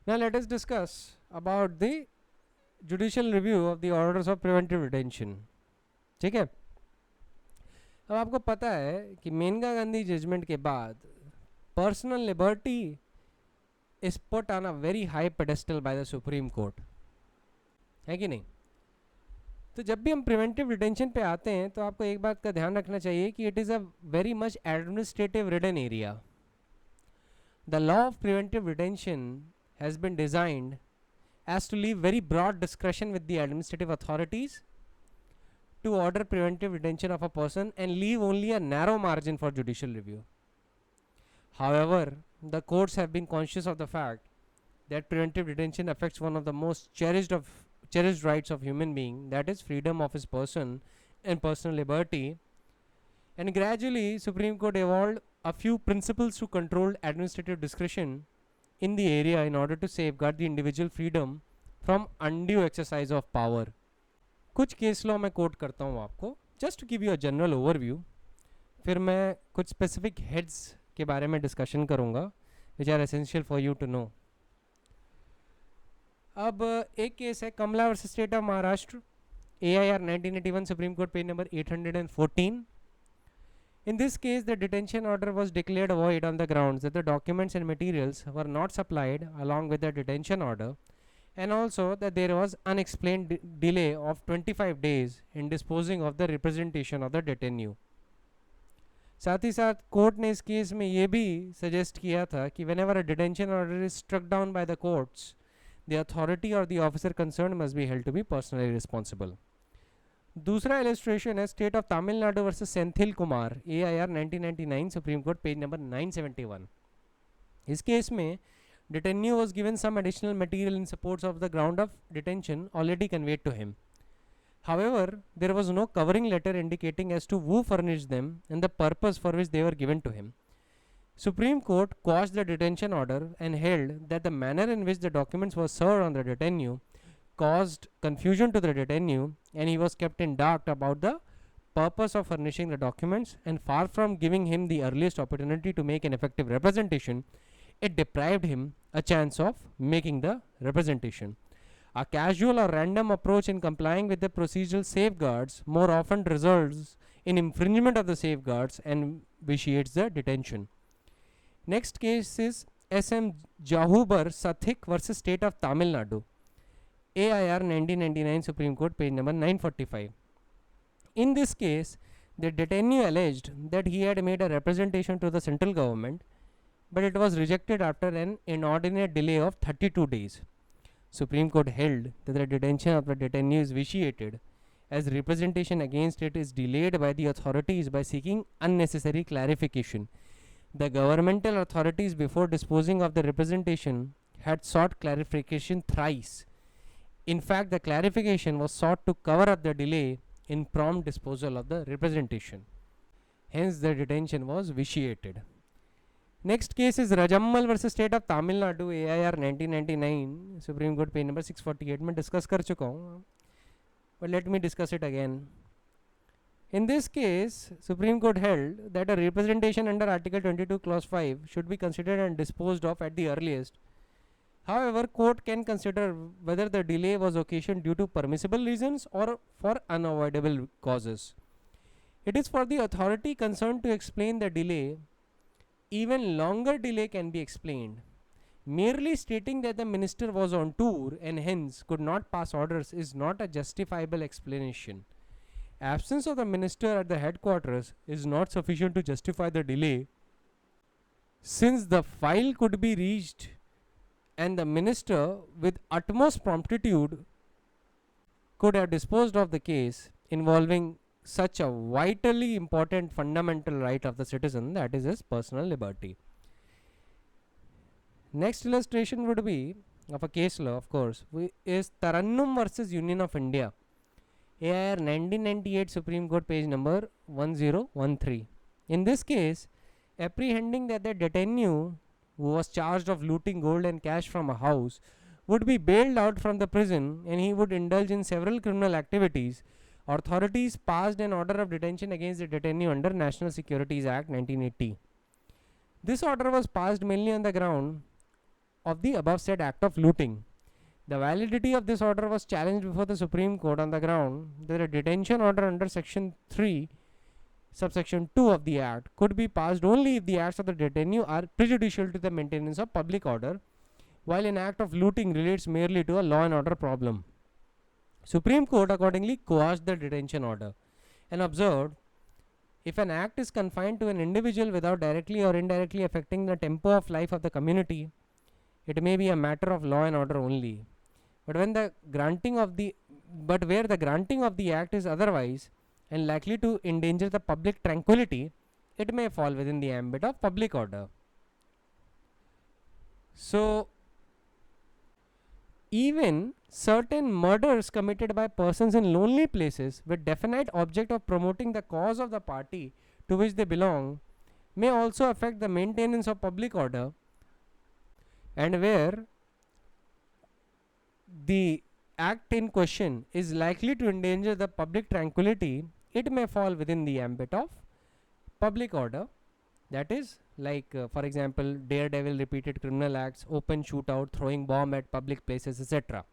Now let us discuss about the judicial review of the orders of preventive detention. ठीक है, अब आपको पता है कि मेनका गांधी जजमेंट के बाद personal liberty is put on a very high pedestal by the supreme court, है कि नहीं? तो जब भी हम प्रिवेंटिव डिटेंशन पे आते हैं तो आपको एक बात का ध्यान रखना चाहिए कि it is a very much administrative ridden area. The law of preventive detention has been designed as to leave very broad discretion with the administrative authorities to order preventive detention of a person and leave only a narrow margin for judicial review. However, the courts have been conscious of the fact that preventive detention affects one of the most cherished rights of human being, that is freedom of his person and personal liberty, and gradually Supreme Court evolved a few principles to control administrative discretion in the area in order to safeguard the individual freedom from undue exercise of power. कुछ case law मैं quote करता हूँ आपको just to give you a general overview, फिर मैं कुछ specific heads के बारे में डिस्कशन करूँगा which are essential for you to know. अब एक केस है Kamala versus state of Maharashtra, AIR 1981, supreme court page number 814. In this case, the detention order was declared void on the grounds that the documents and materials were not supplied along with the detention order, and also that there was unexplained delay of 25 days in disposing of the representation of the detainee. साथ ही साथ court ने इस case में ये भी suggest किया था कि whenever a detention order is struck down by the courts, the authority or the officer concerned must be held to be personally responsible. दूसरा इलस्ट्रेशन है state of Tamil Nadu versus Senthil Kumar, AIR 1999, supreme court page number 971. इस case में detainee was given some additional material in support of the ground of detention already conveyed to him. However, there was no covering letter indicating as to who furnished them and the purpose for which they were given to him. Supreme Court quashed the detention order and held that the manner in which the documents were served on the detainee caused confusion to the detainee and he was kept in doubt about the purpose of furnishing the documents, and far from giving him the earliest opportunity to make an effective representation, it deprived him a chance of making the representation. A casual or random approach in complying with the procedural safeguards more often results in infringement of the safeguards and vitiates the detention. Next case is SM Jahubar Sathik versus State of Tamil Nadu, AIR 1999, Supreme Court, page number 945. In this case, the detainee alleged that he had made a representation to the central government, but it was rejected after an inordinate delay of 32 days. Supreme Court held that the detention of the detainee is vitiated as representation against it is delayed by the authorities by seeking unnecessary clarification. The governmental authorities, before disposing of the representation, had sought clarification thrice. In fact, the clarification was sought to cover up the delay in prompt disposal of the representation. Hence, the detention was vitiated. Next case is Rajammal versus State of Tamil Nadu, AIR 1999, Supreme Court, page number 648. मैं discuss कर चुका हूँ, but let me discuss it again. In this case, Supreme Court held that a representation under Article 22, Clause 5 should be considered and disposed of at the earliest. However, court can consider whether the delay was occasioned due to permissible reasons or for unavoidable causes. It is for the authority concerned to explain the delay. Even longer delay can be explained. Merely stating that the minister was on tour and hence could not pass orders is not a justifiable explanation. Absence of the minister at the headquarters is not sufficient to justify the delay, since the file could be reached and the minister with utmost promptitude could have disposed of the case involving such a vitally important fundamental right of the citizen, that is his personal liberty. Next illustration would be of a case law, of course, is Tarannum versus Union of India, AIR 1998, Supreme Court, page number 1013. In this case, apprehending that the detainee who was charged of looting gold and cash from a house would be bailed out from the prison and he would indulge in several criminal activities, authorities passed an order of detention against the detainee under National Securities Act 1980. This order was passed mainly on the ground of the above said act of looting. The validity of this order was challenged before the Supreme Court on the ground that a detention order under Section 3, subsection 2 of the Act could be passed only if the acts of the detainee are prejudicial to the maintenance of public order, while an act of looting relates merely to a law and order problem. Supreme Court accordingly quashed the detention order and observed, if an act is confined to an individual without directly or indirectly affecting the tempo of life of the community, it may be a matter of law and order only. But where the granting of the act is otherwise and likely to endanger the public tranquility, it may fall within the ambit of public order. So, even certain murders committed by persons in lonely places with definite object of promoting the cause of the party to which they belong may also affect the maintenance of public order, and where the act in question is likely to endanger the public tranquility, it may fall within the ambit of public order. That is like for example, daredevil repeated criminal acts, open shootout, throwing bomb at public places, etc.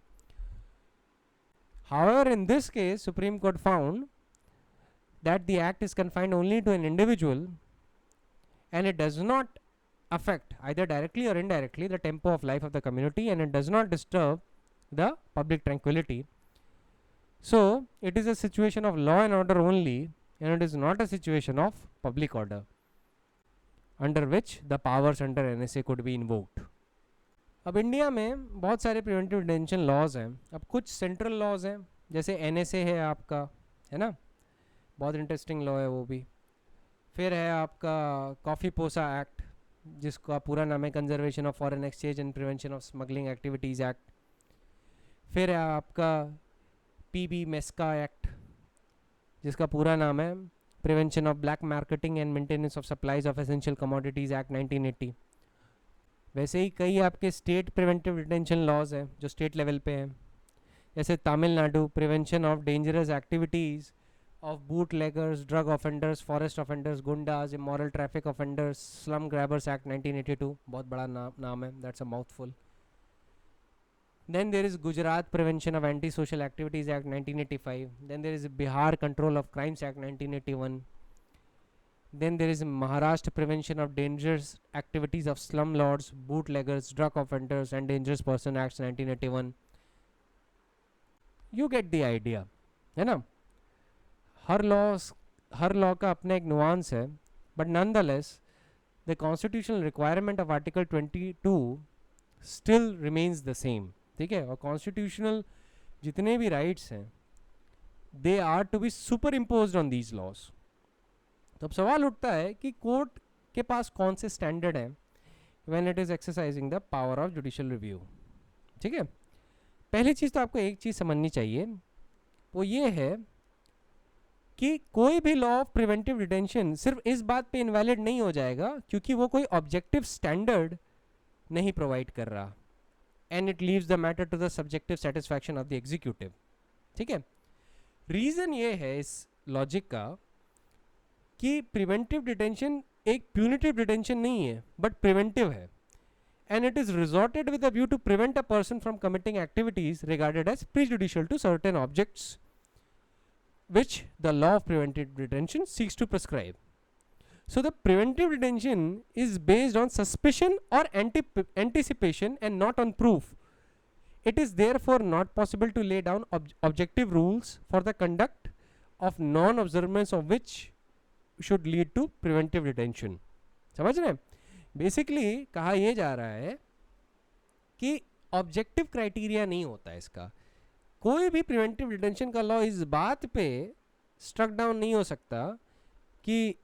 However, in this case, Supreme Court found that the act is confined only to an individual and it does not affect either directly or indirectly the tempo of life of the community, and it does not disturb the public tranquility. So, it is a situation of law and order only, and it is not a situation of public order under which the powers under NSA could be invoked. अब India में बहुत सारे preventive detention laws हैं. अब कुछ central laws हैं, जैसे NSA है आपका, है ना, बहुत इंटरेस्टिंग लॉ है वो भी. फिर है आपका कॉफ़ी पोसा एक्ट, जिसका पूरा नाम है conservation of foreign exchange and prevention of smuggling activities act. फिर है आपका PB मेस्का एक्ट, जिसका पूरा नाम है prevention of black marketing and maintenance of supplies of essential commodities act 1980. वैसे ही कई आपके स्टेट प्रिवेंटिव डिटेंशन लॉज हैं जो स्टेट लेवल पे हैं, जैसे Tamil Nadu prevention of dangerous activities of bootleggers, drug offenders, forest offenders, gundas, immoral traffic offenders, slum grabbers act 1982. बहुत बड़ा नाम है, that's a mouthful. Then there is Gujarat Prevention of Anti-Social Activities Act 1985. Then there is Bihar Control of Crimes Act 1981. Then there is Maharashtra Prevention of Dangerous Activities of Slumlords, Bootleggers, Drug Offenders and Dangerous Person Acts 1981. You get the idea, है ना. हर law का अपना एक nuance है, but nonetheless the constitutional requirement of article 22 still remains the same. ठीक है, और constitutional जितने भी राइट्स हैं they are to be super imposed on these laws. तो अब सवाल उठता है कि कोर्ट के पास कौन से स्टैंडर्ड हैं when it is exercising the power of judicial review. ठीक है, पहली चीज़ तो आपको एक चीज़ समझनी चाहिए, वो ये है कि कोई भी लॉ ऑफ प्रिवेंटिव डिटेंशन सिर्फ इस बात पे इनवैलिड नहीं हो जाएगा क्योंकि वो कोई ऑब्जेक्टिव स्टैंडर्ड नहीं प्रोवाइड कर रहा, and it leaves the matter to the subjective satisfaction of the executive. ठीक है, रीज़न ये है इस लॉजिक का कि प्रिवेंटिव डिटेंशन एक प्यूनिटिव डिटेंशन नहीं है बट प्रिवेंटिव है, and it is resorted with a view to prevent a person from committing activities regarded as prejudicial to certain objects which the law of preventive detention seeks to prescribe. So the preventive detention is based on suspicion or anticipation and not on proof. It is therefore not possible to lay down objective rules for the conduct of non-observance of which should lead to preventive detention. समझ रहे हैं? Basically कहा यह जा रहा है कि objective criteria नहीं होता है इसका. कोई भी प्रिवेंटिव डिटेंशन का लॉ इस बात पे स्ट्रक डाउन नहीं हो सकता कि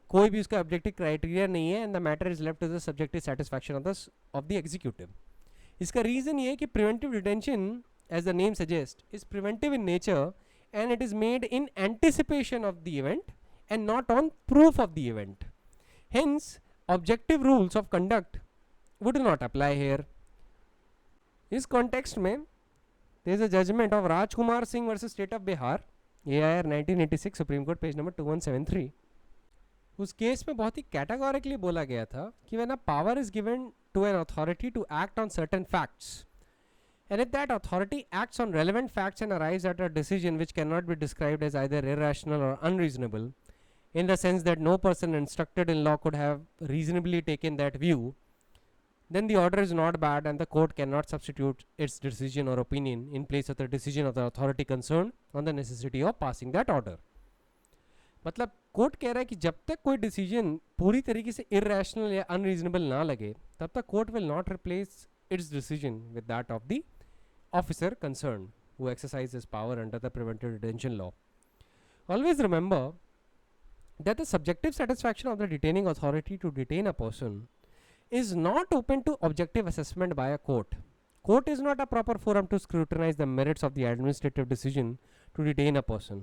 कोई भी उसका ऑब्जेक्टिव क्राइटेरिया नहीं है and the matter is left to the subjective satisfaction of the executive. इसका रीज़न ये है कि preventive detention as the name suggest is preventive in nature and it is made in anticipation of the event and not on proof of the event. Hence objective rules of conduct would not apply here. इस context में there is a judgment of Rajkumar Singh versus State of Bihar, AIR 1986, Supreme Court, page number 2173. उस case में बहुत ही categorically बोला गया था कि when a power is given to an authority to act on certain facts and if that authority acts on relevant facts and arrives at a decision which cannot be described as either irrational or unreasonable, in the sense that no person instructed in law could have reasonably taken that view, then the order is not bad and the court cannot substitute its decision or opinion in place of the decision of the authority concerned on the necessity of passing that order. मतलब court कह रहा है कि जब तक कोई decision पूरी तरीके से इरेशनल या अनरीजनेबल ना लगे तब तक court will not replace it's decision with that of the officer concerned who exercises power under the preventive detention law. Always remember that the subjective satisfaction of the detaining authority to detain a person is not open to objective assessment by a court. Court is not a proper forum to scrutinize the merits of the administrative decision to detain a person,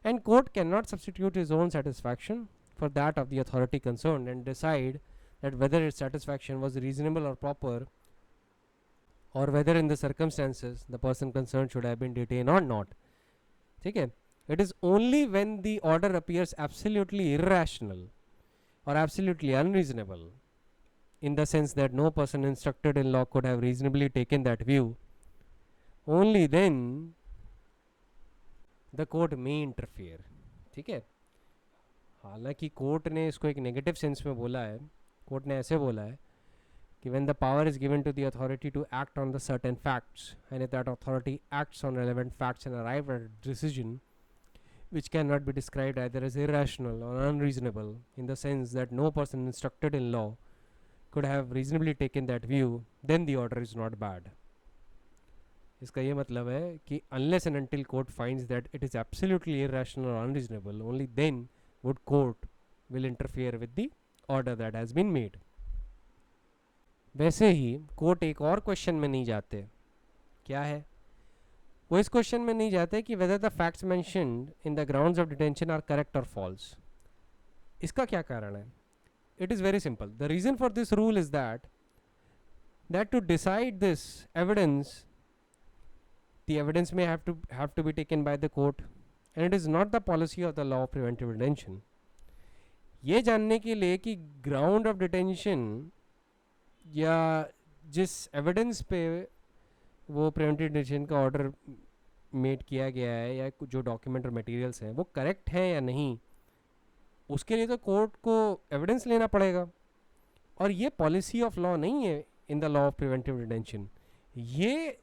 and court cannot substitute his own satisfaction for that of the authority concerned and decide that whether its satisfaction was reasonable or proper, or whether in the circumstances the person concerned should have been detained or not. ठीक है? It is only when the order appears absolutely irrational or absolutely unreasonable, in the sense that no person instructed in law could have reasonably taken that view, only then the court may interfere. ठीक है? हालांकि court ने इसको एक negative sense में बोला है. Court ने ऐसे बोला है कि when the power is given to the authority to act on the certain facts, and if that authority acts on relevant facts and arrive at a decision which cannot be described either as irrational or unreasonable, in the sense that no person instructed in law could have reasonably taken that view, then the order is not bad. इसका ये मतलब है कि unless and until court finds that it is absolutely irrational or unreasonable, only then would court will interfere with the order that has been made. वैसे ही court एक और question में नहीं जाते. क्या है वो? इस क्वेश्चन में नहीं जाते कि whether the facts mentioned in the grounds of detention are correct और फॉल्स. इसका क्या कारण है? It is very simple. The reason for this rule is that to decide this evidence, the evidence may have to be taken by the court, and it is not the policy of the law of preventive detention. ये जानने के लिए कि ground of detention या जिस evidence पे वो preventive detention का ऑर्डर मेड किया गया है या जो डॉक्यूमेंट और मटेरियल्स हैं वो करेक्ट हैं या नहीं, उसके लिए तो कोर्ट को एविडेंस लेना पड़ेगा. और ये पॉलिसी ऑफ लॉ नहीं है in the law of preventive detention. ये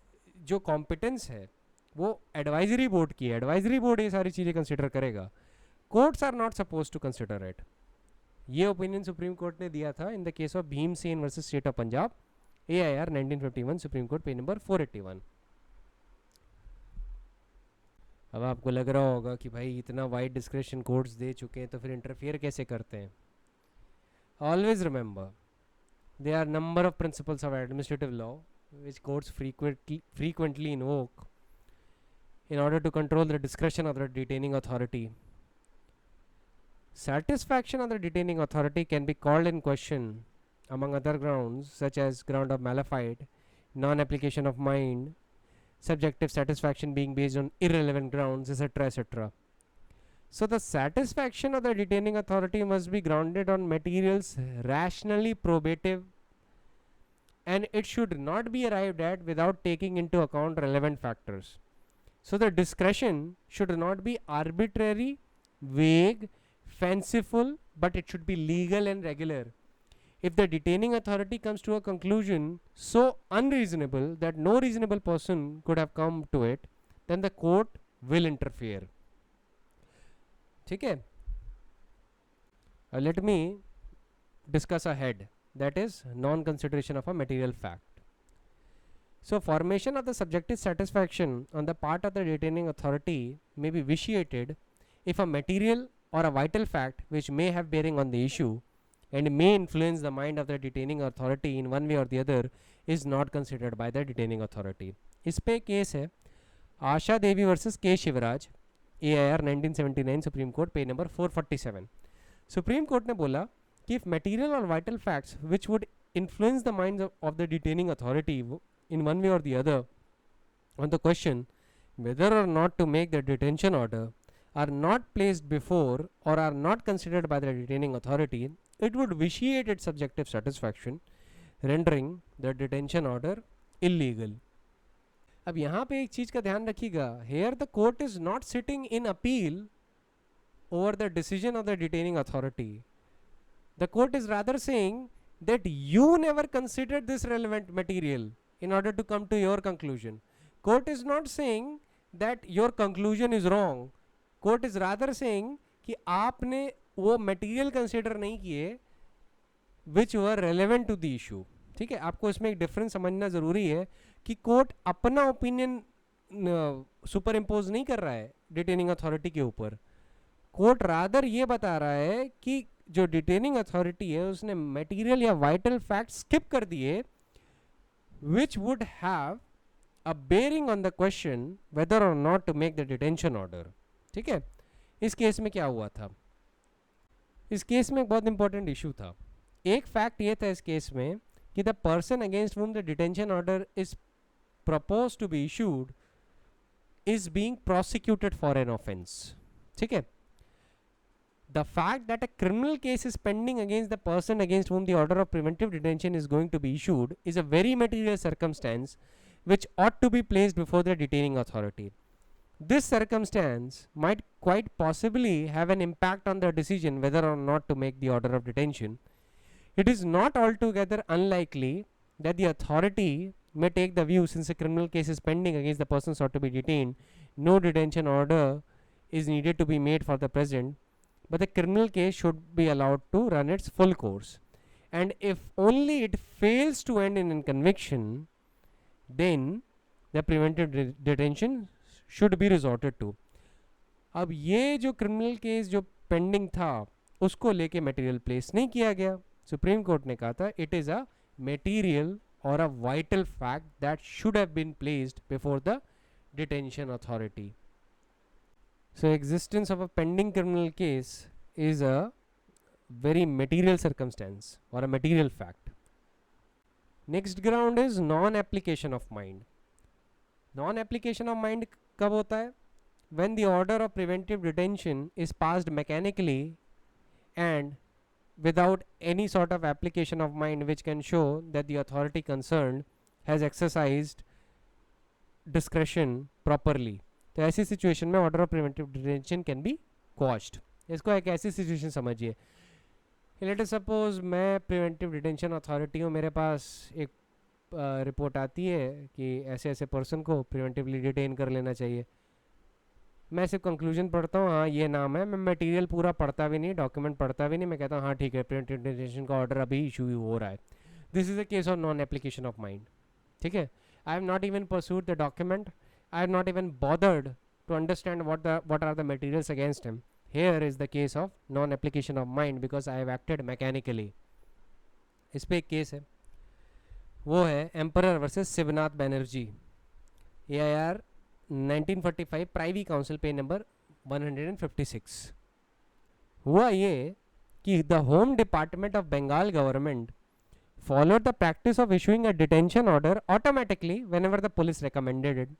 जो कॉम्पिटेंस है वो एडवाइजरी बोर्ड की है. एडवाइजरी बोर्ड ये सारी चीज़ें कंसिडर करेगा. Courts are not suppose to consider it. ये ओपिनियन सुप्रीम कोर्ट ने दिया था in the case of Bhimsen versus state of Punjab, AIR 1951, Supreme court page number 481. अब आपको लग रहा होगा कि भाई इतना वाइड डिस्क्रिप्शन कोर्ट्स दे चुके हैं तो फिर इंटरफियर कैसे करते हैं? Always remember there are number of principles of administrative law which courts frequently invoke in order to control the discretion of the detaining authority. Satisfaction of the detaining authority can be called in question among other grounds such as ground of malafide, non-application of mind, subjective satisfaction being based on irrelevant grounds, etc., etc. So the satisfaction of the detaining authority must be grounded on materials rationally probative, and it should not be arrived at without taking into account relevant factors. So the discretion should not be arbitrary, vague, fanciful, but it should be legal and regular. If the detaining authority comes to a conclusion so unreasonable that no reasonable person could have come to it, then the court will interfere. ठीक है? Let me discuss ahead, that is non-consideration of a material fact. So formation of the subjective satisfaction on the part of the detaining authority may be vitiated if a material or a vital fact which may have bearing on the issue and may influence the mind of the detaining authority in one way or the other is not considered by the detaining authority. इस पे case है Asha Devi versus के Shivraj, AIR 1979, supreme court, page number 447. Supreme Court ने बोला कि if material or vital facts which would influence the minds of the detaining authority in one way or the other on the question whether or not to make the detention order are not placed before or are not considered by the detaining authority, it would vitiate its subjective satisfaction, rendering the detention order illegal. अब यहाँ पे एक चीज का ध्यान रखिएगा, here the court is not sitting in appeal over the decision of the detaining authority. The court is rather saying that you never considered this relevant material in order to come to your conclusion. Court is not saying that your conclusion is wrong. Court is rather saying कि आपने वो material consider नहीं किए which were relevant to the issue. ठीक है, आपको इसमें एक डिफरेंस समझना ज़रूरी है कि कोर्ट अपना ओपिनियन सुपर इम्पोज नहीं कर रहा है डिटेनिंग अथॉरिटी के ऊपर. कोर्ट रादर ये बता रहा है कि जो डिटेनिंग अथॉरिटी है उसने मटेरियल या वाइटल फैक्ट स्किप कर दिए which would have a bearing on the question whether और not to make the detention order. ठीक है, इस केस में क्या हुआ था, इस केस में एक बहुत इंपॉर्टेंट इशू था. एक फैक्ट ये था इस केस में कि the person against whom the detention order is proposed to be issued is being prosecuted for an offense. ठीक है, the fact that a criminal case is pending against the person against whom the order of preventive detention is going to be issued is a very material circumstance which ought to be placed before the detaining authority. This circumstance might quite possibly have an impact on the decision whether or not to make the order of detention. It is not altogether unlikely that the authority may take the view, since a criminal case is pending against the person sought to be detained, no detention order is needed to be made for the present, but the criminal case should be allowed to run its full course. And if only it fails to end in conviction, then the preventive detention should be resorted to. अब ये जो criminal case जो pending था उसको लेके material place नहीं किया गया. सुप्रीम कोर्ट ने कहा था it is a material or a vital fact that should have been placed before the detention authority. So existence of a pending criminal case is a very material circumstance or a material fact. Next ground is non-application of mind. Non-application of mind कब होता है? When the order of preventive detention is passed mechanically and without any sort of application of mind which can show that the authority concerned has exercised discretion properly. तो ऐसी situation में order of preventive detention can be quashed. इसको एक ऐसी situation समझिए, let us suppose मैं preventive detention authority हूँ, मेरे पास एक रिपोर्ट आती है कि ऐसे ऐसे पर्सन को प्रिवेंटिवली डिटेन कर लेना चाहिए. मैं सिर्फ कंक्लूजन पढ़ता हूँ, हाँ ये नाम है, मैं मटेरियल पूरा पढ़ता भी नहीं, डॉक्यूमेंट पढ़ता भी नहीं, मैं कहता हूँ हाँ ठीक है प्रिवेंटिव डिटेंशन का ऑर्डर अभी इशू हो रहा है. This is a case of non application of mind. ठीक है, I have not even perused the document, I have not even bothered to understand what are the materials against him. Here is the case of non application of mind because I have acted mechanically. इस पे एक case है, वो है emperor versus Shivnath Banerjee, AIR 1945, Privy Council page number 156. हुआ ये कि the home department of Bengal government followed the practice of issuing a detention order automatically whenever the police recommended it,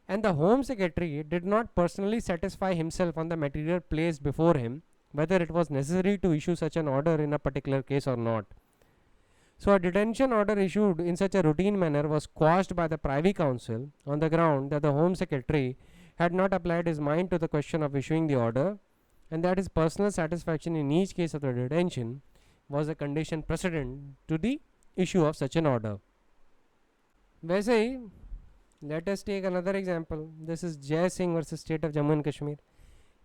and the Home Secretary did not personally satisfy himself on the material placed before him whether it was necessary to issue such an order in a particular case or not. So a detention order issued in such a routine manner was quashed by the Privy Council on the ground that the Home Secretary had not applied his mind to the question of issuing the order, and that his personal satisfaction in each case of the detention was a condition precedent to the issue of such an order. वैसे ही, let us take another example. This is Jai Singh versus State of Jammu and Kashmir,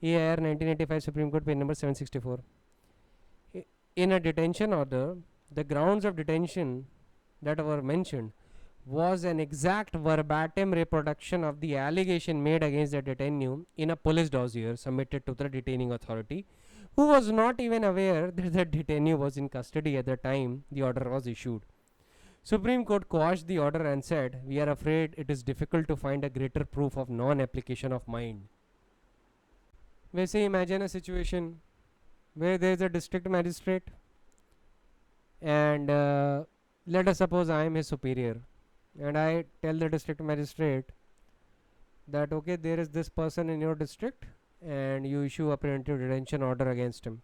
AIR 1985, Supreme Court, page number 764. In a detention order, the grounds of detention that were mentioned was an exact verbatim reproduction of the allegation made against the detainee in a police dossier submitted to the detaining authority, who was not even aware that the detainee was in custody at the time the order was issued. Supreme Court quashed the order and said, "We are afraid it is difficult to find a greater proof of non-application of mind." वैसे imagine a situation where there is a district magistrate and let us suppose I am his superior and I tell the district magistrate that okay, there is this person in your district and you issue a preventive detention order against him.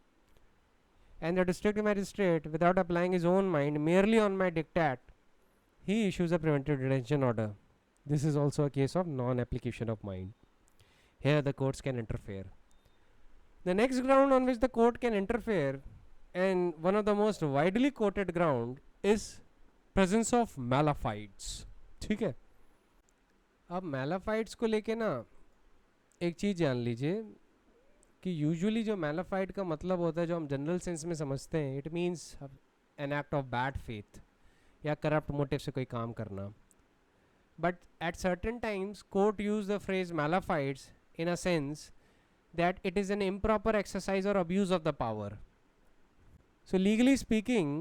And the district magistrate, without applying his own mind, merely on my diktat, he issues a preventive detention order. This is also a case of non-application of mind. Here the courts can interfere. The next ground on which the court can interfere, and one of the most widely quoted ground, is presence of malafides. ठीक है, अब malafides को लेके ना एक चीज़ जान लीजिए कि यूजुअली जो मैलाफाइड का मतलब होता है, जो हम जनरल सेंस में समझते हैं, it means an act of bad faith या करप्ट मोटिव से कोई काम करना. But at certain times court use the phrase mala fides in a sense that it is an improper exercise or abuse of the power. So legally speaking,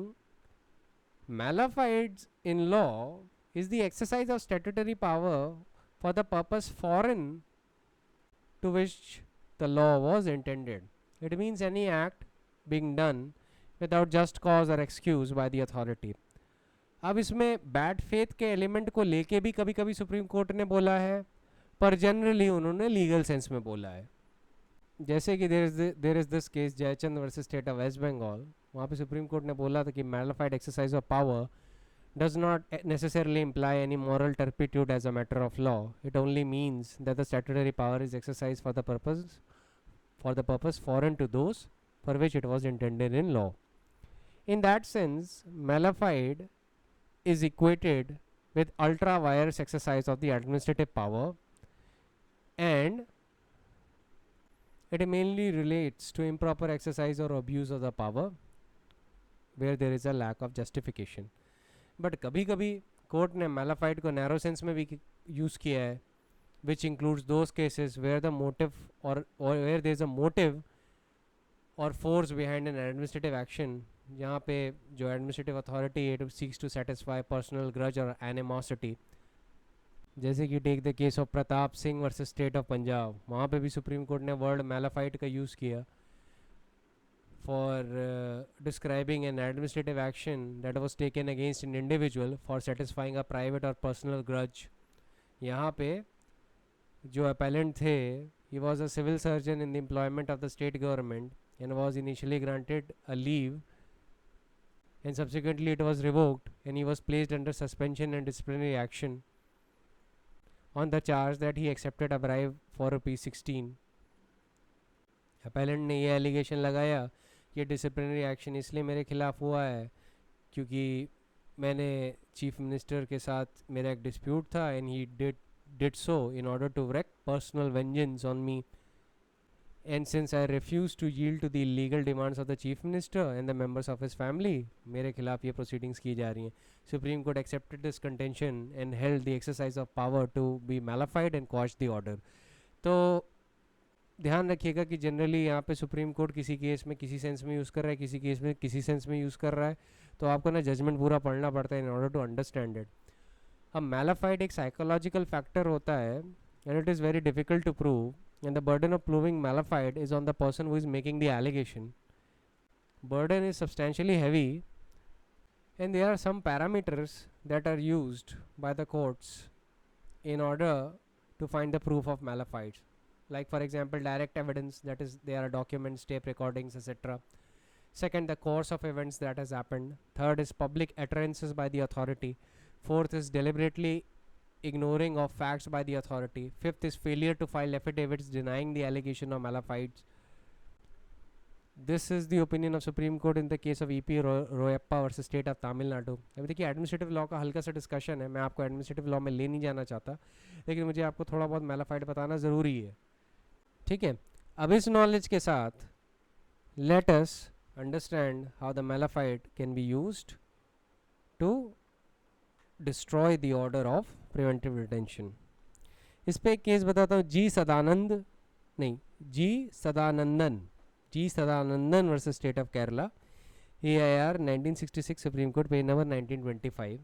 malafides in law is the exercise of statutory power for the purpose foreign to which the law was intended. It means any act being done without just cause or excuse by the authority. अब इसमें bad faith के element को लेके भी कभी कभी supreme Court ने बोला है, पर जनरली उन्होंने लीगल सेंस में बोला है. जैसे कि there is this case Jaichand versus state of waste Bengal. वहाँ पे सुप्रीम कोर्ट ने बोला था कि mala fide exercise of power does not necessarily imply any moral turpitude as a matter of law. It only means that the statutory power is exercised for the purpose foreign to those for which it was intended in law. In that sense, malafied is equated with ultra vires exercise of the administrative power, and it mainly relates to improper exercise or abuse of the power where there is a lack of justification. But कभी कभी court ने mala fide को narrow sense में भी use किया है, which includes those cases where the motive or where there is a motive or force behind an administrative action, जहाँ पे जो administrative authority it seeks to satisfy personal grudge or animosity. जैसे कि take the case of Pratap Singh versus state of Punjab. वहाँ पे भी Supreme Court ने word mala fide का यूज़ किया for describing an administrative action that was taken against an individual for satisfying a private और personal grudge. यहाँ पे जो अपेलेंट थे, he was a civil surgeon in the employment of the state government and was initially granted a leave and subsequently it was revoked and he was placed under suspension and disciplinary action on the charge that he accepted a bribe for ₹16. appellant ने ये allegation लगाया कि disciplinary action इसलिए मेरे खिलाफ हुआ है क्योंकि मैंने चीफ मिनिस्टर के साथ मेरा एक डिस्प्यूट था and he did so in order to wreak personal vengeance on me, and since I refused to yield to the illegal demands of the chief minister and the members of his family, मेरे खिलाफ ये proceedings की जा रही हैं. Supreme Court accepted this contention and held the exercise of power to be malified and quashed the order. तो ध्यान रखिएगा कि जनरली यहाँ पे सुप्रीम कोर्ट किसी केस में किसी सेंस में यूज़ कर रहा है, किसी केस में किसी सेंस में यूज़ कर रहा है, तो आपको ना जजमेंट पूरा पढ़ना पड़ता है in order to understand it. अब मैलाफाइड एक साइकोलॉजिकल फैक्टर होता है and it is very difficult to prove, and the burden of proving malafied is on the person who is making the allegation. Burden is substantially heavy, and there are some parameters that are used by the courts in order to find the proof of malafides. Like for example, direct evidence, that is there are documents, tape recordings, etc. Second, the course of events that has happened. Third is public utterances by the authority. Fourth is deliberately ignoring of facts by the authority. Fifth is failure to file affidavits denying the allegation of malafides. This is the opinion of Supreme Court in the case of E.P. Royappa versus State of Tamil Nadu. अभी देखिए administrative law का हल्का सा discussion है, मैं आपको administrative law में ले नहीं जाना चाहता, लेकिन मुझे आपको थोड़ा बहुत मैलाफाइड बताना ज़रूरी है. ठीक है, अब इस नॉलेज के साथ let us understand how the mala fide can be used to destroy the order of preventive detention. इस पे एक केस बताता हूँ, G Sadanandan versus state of Kerala, AIR 1966, Supreme court, page number 1925.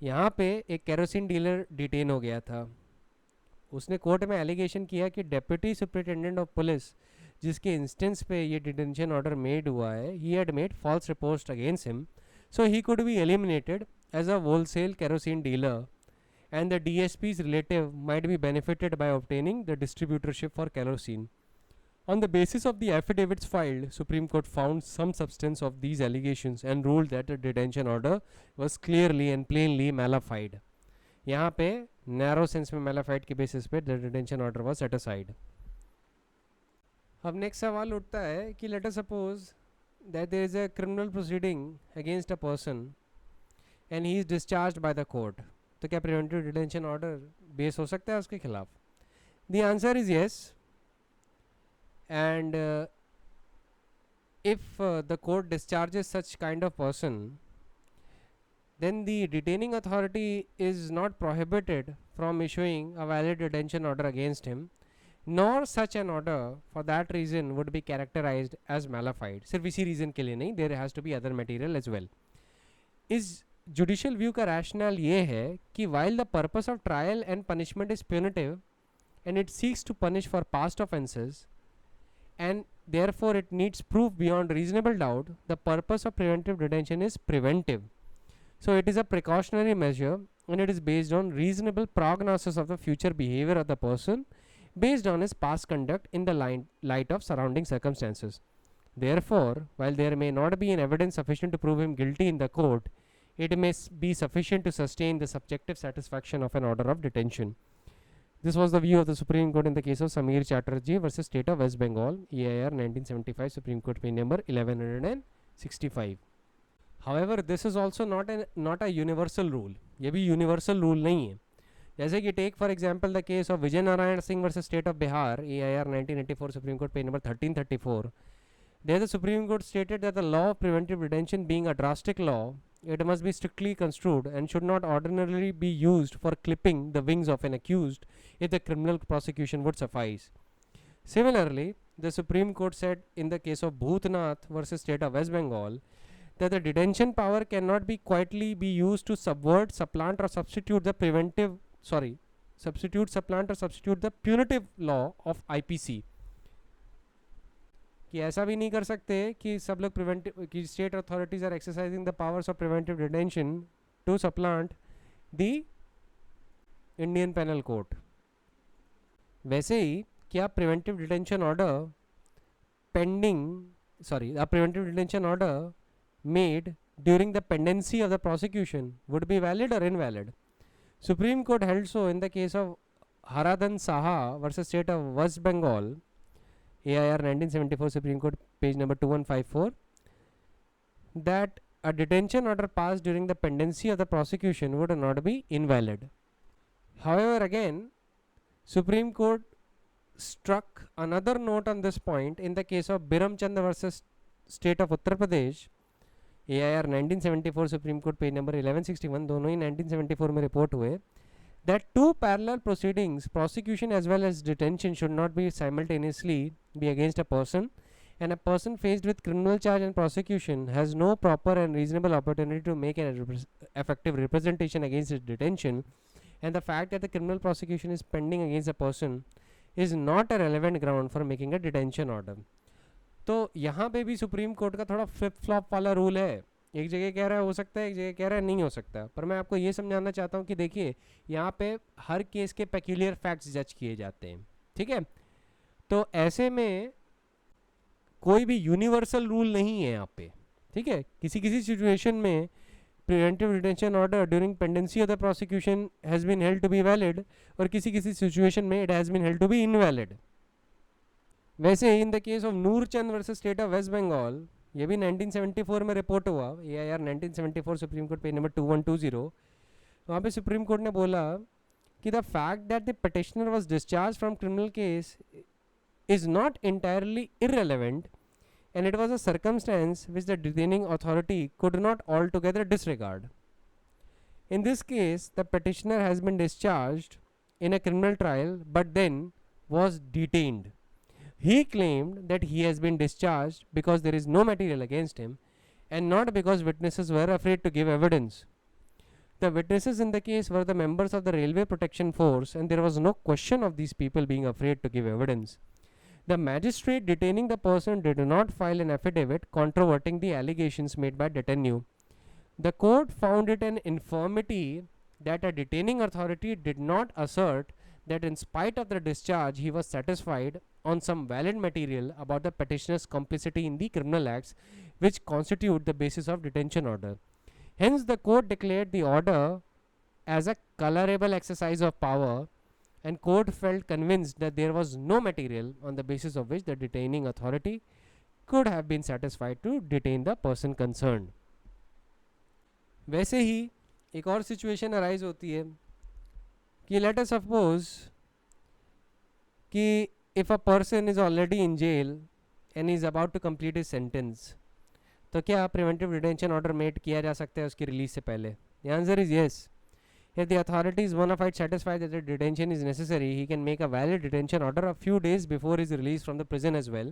यहाँ पे एक केरोसिन डीलर डिटेन हो गया था. उसने कोर्ट में एलिगेशन किया कि डेप्यूटी सुपरिटेंडेंट ऑफ पुलिस जिसके इंस्टेंस पे ये डिटेंशन ऑर्डर मेड हुआ है, he had made false reports against him, so he could be eliminated as a wholesale kerosene dealer, and the DSP's relative might be benefited by obtaining the distributorship for kerosene. On the basis of the affidavits filed, Supreme Court found some substance of these allegations and ruled that the detention order was clearly and plainly malified. यहाँ पे narrow sense में malafide के basis पे the detention order was set aside. अब next सवाल उठता है कि let us suppose that there is a criminal proceeding against a person and he is discharged by the court. तो क्या प्रिवेंटिव डिटेंशन ऑर्डर बेस हो सकता है उसके खिलाफ? The answer is yes. And if the court discharges such kind of person, then the detaining authority is not prohibited from issuing a valid detention order against him, nor such an order for that reason would be characterized as malified. सिर्फ इसी reason के लिए नहीं, there has to be other material as well. इस judicial view का rationale ये है कि while the purpose of trial and punishment is punitive and it seeks to punish for past offences and therefore it needs proof beyond reasonable doubt, the purpose of preventive detention is preventive. So it is a precautionary measure and it is based on reasonable prognosis of the future behavior of the person based on his past conduct in the light of surrounding circumstances. Therefore, while there may not be an evidence sufficient to prove him guilty in the court, it may be sufficient to sustain the subjective satisfaction of an order of detention. This was the view of the Supreme Court in the case of Samir Chatterjee versus State of West Bengal, EIR 1975, Supreme Court page number 1165. However, this is also not a universal rule. ये भी universal rule नहीं है. जैसे कि take for example the case of Vijay Narayan Singh versus State of Bihar, EIR 1984, Supreme Court page number 1334. There the Supreme Court stated that the law of preventive detention being a drastic law, it must be strictly construed and should not ordinarily be used for clipping the wings of an accused if the criminal prosecution would suffice. Similarly, the Supreme Court said in the case of Bhutnath versus State of West Bengal that the detention power cannot be quietly be used to subvert, supplant or substitute the punitive law of IPC. कि ऐसा भी नहीं कर सकते कि सब लोग preventive कि state authorities are exercising the powers of preventive detention to supplant the Indian penal code. वैसे ही क्या preventive detention order preventive detention order made during the pendency of the prosecution would be valid or invalid? Supreme Court held so in the case of Haradan Saha versus State of West Bengal, AIR 1974, Supreme Court page number 2154, that a detention order passed during the pendency of the prosecution would not be invalid. However, again, Supreme Court struck another note on this point in the case of Biram Chand versus State of Uttar Pradesh, AIR 1974, Supreme Court page number 1161, दोनों ही 1974 में report हुए, that two parallel proceedings, prosecution as well as detention, should not be simultaneously be against a person, and a person faced with criminal charge and prosecution has no proper and reasonable opportunity to make an effective representation against his detention, and the fact that the criminal prosecution is pending against a person is not a relevant ground for making a detention order. तो यहाँ पे भी Supreme court का थोड़ा flip flop वाला rule है. एक जगह कह रहा है हो सकता है, एक जगह कह रहा है नहीं हो सकता. पर मैं आपको ये समझाना चाहता हूँ कि देखिए यहाँ पे हर केस के पेक्यूलियर फैक्ट्स जज किए जाते हैं. ठीक है, तो ऐसे में कोई भी यूनिवर्सल रूल नहीं है यहाँ पे. ठीक है, किसी किसी सिचुएशन में preventive detention order during pendency of the prosecution has been held to be valid और किसी किसी सिचुएशन में it has been held to be invalid. वैसे in the case of Noorchand versus state of waste Bengal, ये भी 1974 में report हुआ, AIR 1974, Supreme court page number 2120. वहाँ पे सुप्रीम कोर्ट ने बोला कि the fact that the petitioner was discharge from criminal case is not entirely irrelevant and it was a circumstance which the detaining authority could not altogether disregard. In this case, the petitioner has been discharged in a criminal trial but then was detained. He claimed that he has been discharged because there is no material against him and not because witnesses were afraid to give evidence. The witnesses in the case were the members of the Railway Protection Force and there was no question of these people being afraid to give evidence. The magistrate detaining the person did not file an affidavit controverting the allegations made by detenue. The court found it an infirmity that a detaining authority did not assert that in spite of the discharge, he was satisfied on some valid material about the petitioner's complicity in the criminal acts which constitute the basis of detention order. Hence, the court declared the order as a colorable exercise of power, and court felt convinced that there was no material on the basis of which the detaining authority could have been satisfied to detain the person concerned. वैसे ही एक और situation arise होती है कि let us suppose कि if a person is already in jail and is about to complete his sentence, तो क्या preventive detention order made किया जा सकता है उसकी रिलीज से पहले? The answer is yes. If the authorities bona fide satisfy that the detention is necessary, he can make a valid detention order a few days before his release from the prison as well.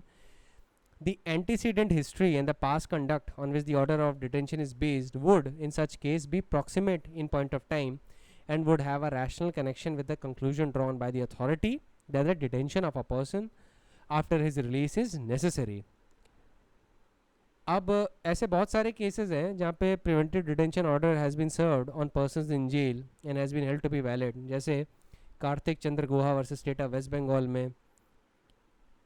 The antecedent history and the past conduct on which the order of detention is based would, in such case, be proximate in point of time and would have a rational connection with the conclusion drawn by the authority that the detention of a person after his release is necessary. अब ऐसे बहुत सारे cases हैं जहाँ पे preventive detention order has been served on persons in jail and has been held to be valid. जैसे Kartik Chandra Guha versus state of waste Bengal में,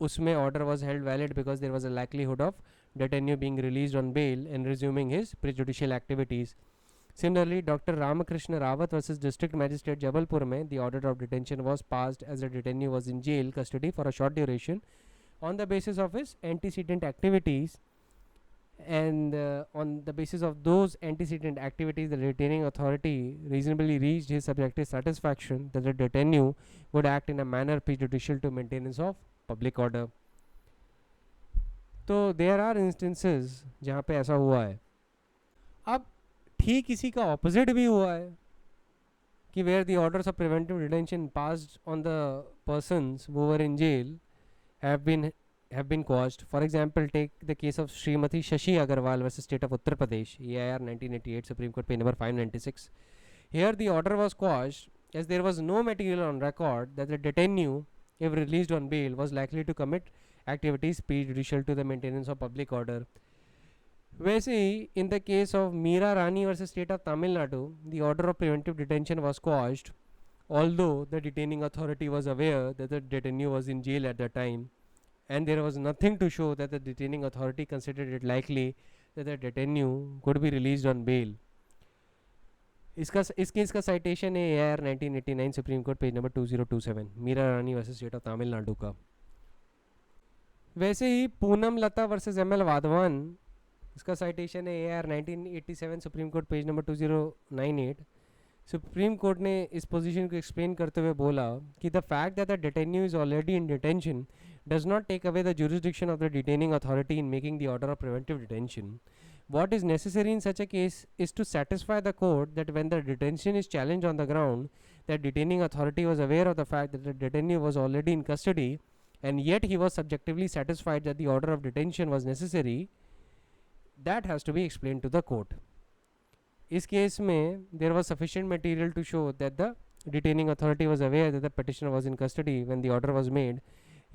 उसमें order was held valid because there was a likelihood of detenu being released on bail and resuming his prejudicial activities. Similarly, Dr. Ramakrishna Rawat versus District Magistrate Jabalpur में the order of detention was passed as the detainee was in jail custody for a short duration on the basis of his antecedent activities, and on the basis of those antecedent activities the detaining authority reasonably reached his subjective satisfaction that the detainee would act in a manner prejudicial to maintenance of public order. तो there are instances जहाँ पे ऐसा हुआ है. अब ठीक इसी का ऑपोजिट भी हुआ है कि where the orders of preventive detention passed on the persons who were in jail have been quashed. For example, take the case of Srimati Shashi Agarwal versus State of Uttar Pradesh, EIR 1988, Supreme Court page number 596. Here the order was quashed as there was no material on record that the detainee, if released on bail, was likely to commit activities prejudicial to the maintenance of public order. वैसे ही in the case of Meera Rani versus State of Tamil Nadu, the order of preventive detention was quashed, although the detaining authority was aware that the detainee was in jail at the time, and there was nothing to show that the detaining authority considered it likely that the detainee could be released on bail. इस case का citation है AIR 1989 Supreme court page number 2027, Meera Rani versus state of Tamil Nadu का. वैसे ही Poonam Lata versus ML Wadhwan, इसका citation है AIR 1987 Supreme court page number 2098. Supreme Court ने इस पोजीशन को एक्सप्लेन करते हुए बोला कि the fact that the detenu is already in detention does not take away the jurisdiction of the detaining authority in making the order of preventive detention. What is necessary in such a case is to satisfy the court that when the detention is challenged on the ground that detaining authority was aware of the fact that the detainee was already in custody and yet he was subjectively satisfied that the order of detention was necessary, that has to be explained to the court. इस case में there was sufficient material to show that the detaining authority was aware that the petitioner was in custody when the order was made,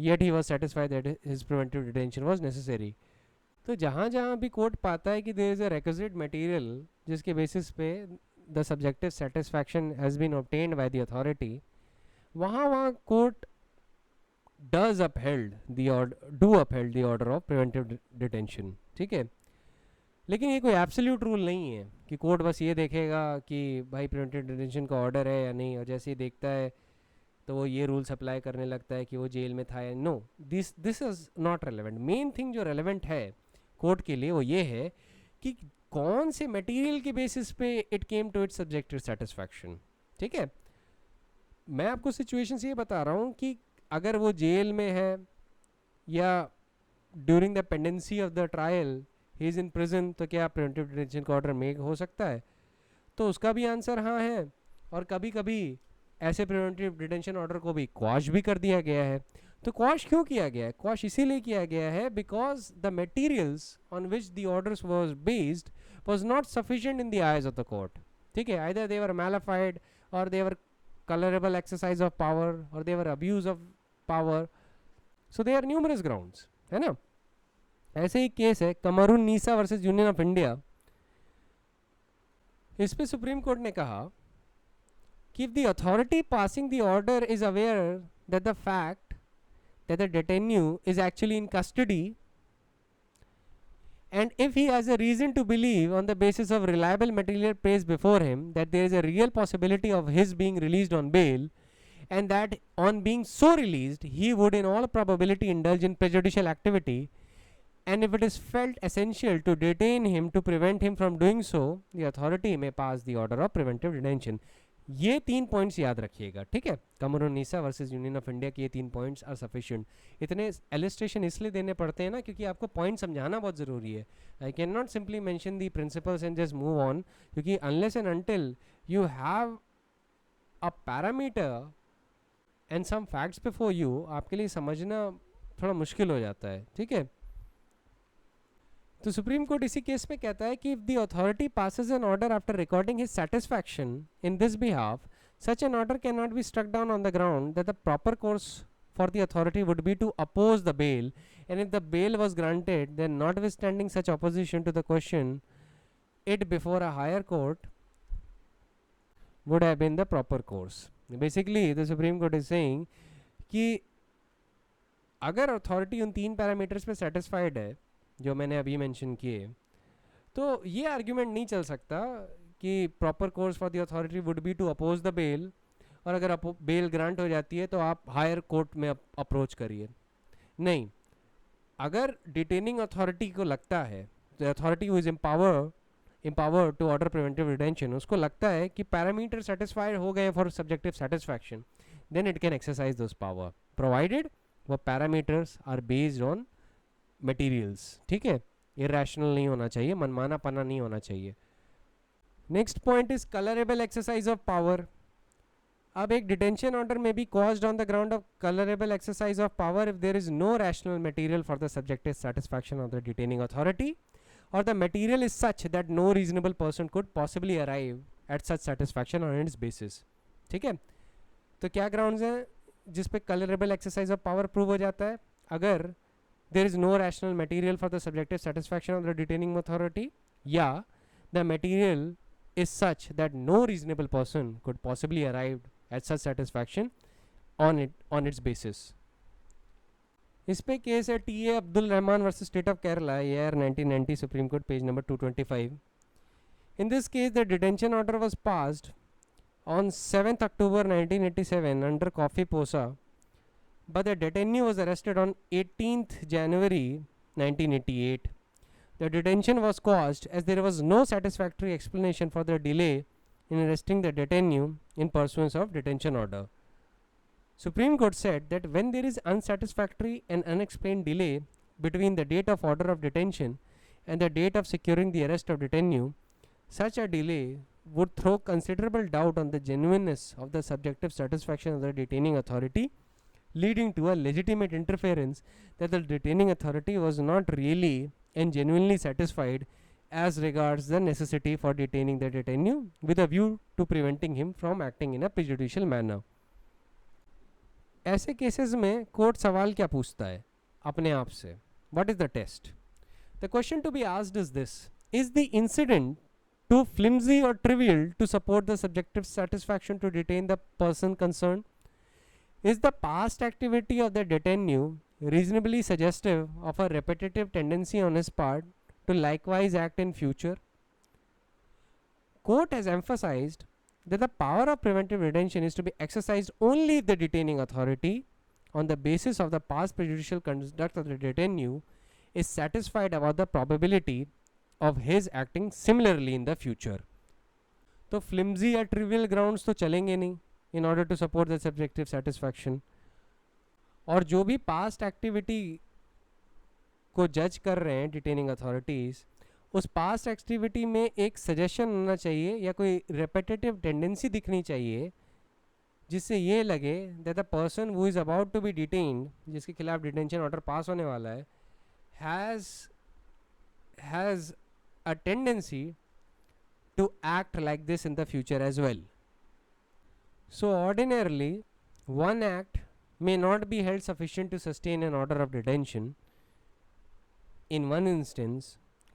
yet he was satisfied that his preventive detention was necessary. तो जहाँ जहाँ भी court पाता है कि there is a requisite material जिसके basis पे the subjective satisfaction has been obtained by the authority, वहाँ court uphold the order of preventive detention. ठीक है, लेकिन ये कोई एब्सोल्यूट रूल नहीं है कि कोर्ट बस ये देखेगा कि भाई प्रिवेंटिव डिटेंशन का ऑर्डर है या नहीं, और जैसे ही देखता है तो वो ये रूल्स अप्लाई करने लगता है कि वो जेल में था या no. This is not relevant. Main thing जो रेलेवेंट है कोर्ट के लिए वो ये है कि कौन से मटेरियल के बेसिस पे it came to its subjective satisfaction. ठीक है, मैं आपको सिचुएशन से ये बता रहा हूँ कि अगर वो जेल में है या during the pendency of the trial he is in prison, तो क्या प्रिवेंटिव डिटेंशन का ऑर्डर मेक हो सकता है? तो उसका भी आंसर हाँ है. और कभी कभी ऐसे प्रिवेंटिव डिटेंशन ऑर्डर को भी क्वाश भी कर दिया गया है. तो क्वाश क्यों किया गया है? क्वाश इसीलिए किया गया है because the materials on which the orders was based was not sufficient in the eyes of the court. ठीक है, आइदर दे वर मैलिफाइड और they were colourable exercise of power और they were abuse of power. So they are numerous grounds, है ना. ऐसे ही case है Kamarun Nisa versus union of India. इस पे सुप्रीम कोर्ट ने कहा if the authority passing the order is aware that the fact that the detainee is actually in custody, and if he has a reason to believe on the basis of reliable material placed before him that there is a real possibility of his being released on bail, and that on being so released he would in all probability indulge in prejudicial activity, and if it is felt essential to detain him to prevent him from doing so, the authority may pass the order of preventive detention. ये 3 points याद रखिएगा, ठीक है. Kamrunnisa versus union of India के ये 3 points are sufficient. इतने illustration इसलिए देने पड़ते हैं ना, क्योंकि आपको पॉइंट समझाना बहुत ज़रूरी है. I can not simply mention the principles and just move on, क्योंकि unless and until you have a parameter and some facts before you, आपके लिए समझना थोड़ा मुश्किल हो जाता है, ठीक है. तो सुप्रीम कोर्ट इसी केस में कहता है कि if the authority passes an order after recording his satisfaction in this behalf, such an order cannot be struck down on the ground that the proper course for the authority would be to oppose the bail, and if the bail was granted, then notwithstanding such opposition to the question, it before a higher court would have been the proper course. Basically the Supreme Court is saying कि अगर authority उन 3 parameters पे satisfied है जो मैंने अभी mention किए, तो ये आर्ग्यूमेंट नहीं चल सकता कि proper course for the authority would be to oppose the bail, और अगर बेल ग्रांट हो जाती है तो आप हायर कोर्ट में अप्रोच करिए. नहीं, अगर डिटेनिंग अथॉरिटी को लगता है, the authority who is empowered to order preventive detention, उसको लगता है कि पैरामीटर सेटिस्फाइड हो गए for subjective satisfaction, then it can exercise those power provided वो parameters are based on materials. ठीक है, इरेशनल नहीं होना चाहिए, मनमाना पना नहीं होना चाहिए. Next point is colourable exercise of power. अब एक डिटेंशन ऑर्डर में be quashed on the ground of colourable exercise of power if there is no rational material for the subjective satisfaction of the detaining authority, or the material is such that no reasonable person could possibly arrive at such satisfaction on its basis. ठीक है, तो क्या grounds हैं जिस पे colourable exercise of power prove हो जाता है? अगर there is no rational material for the subjective satisfaction of the detaining authority, या the material is such that no reasonable person could possibly arrive at such satisfaction on its basis. इस पे case है T A Abdul Rahman versus state of Kerala, year 1990, supreme court, page number 225. In this case, the detention order was passed on 7th October 1987 under Coffee Posa, but the detainee was arrested on 18th January 1988. The detention was caused as there was no satisfactory explanation for the delay in arresting the detainee in pursuance of detention order. Supreme Court said that when there is unsatisfactory and unexplained delay between the date of order of detention and the date of securing the arrest of detainee, such a delay would throw considerable doubt on the genuineness of the subjective satisfaction of the detaining authority, leading to a legitimate inference that the detaining authority was not really and genuinely satisfied as regards the necessity for detaining the detainee with a view to preventing him from acting in a prejudicial manner. ऐसे केसेस में court सवाल क्या पूछता है अपने आप से? What is the test? The question to be asked is this: is the incident too flimsy और trivial to support the subjective satisfaction to detain the person concern? Is the past activity of the detenu reasonably suggestive of a repetitive tendency on his part to likewise act in future? Court has emphasized that the power of preventive detention is to be exercised only if the detaining authority, on the basis of the past prejudicial conduct of the detainee, is satisfied about the probability of his acting similarly in the future. तो flimsy या trivial grounds तो चलेंगे नहीं in order to support the subjective satisfaction. और जो भी past activity को जज कर रहे हैं डिटेनिंग अथॉरिटीज़, उस पास्ट एक्टिविटी में एक सजेशन होना चाहिए या कोई रेपिटेटिव टेंडेंसी दिखनी चाहिए जिससे ये लगे that the person who is about to be detained, जिसके खिलाफ डिटेंशन ऑर्डर पास होने वाला है, has a tendency to act like this in the future as well. So ordinarily one act may not be held sufficient to sustain an order of detention in one instance,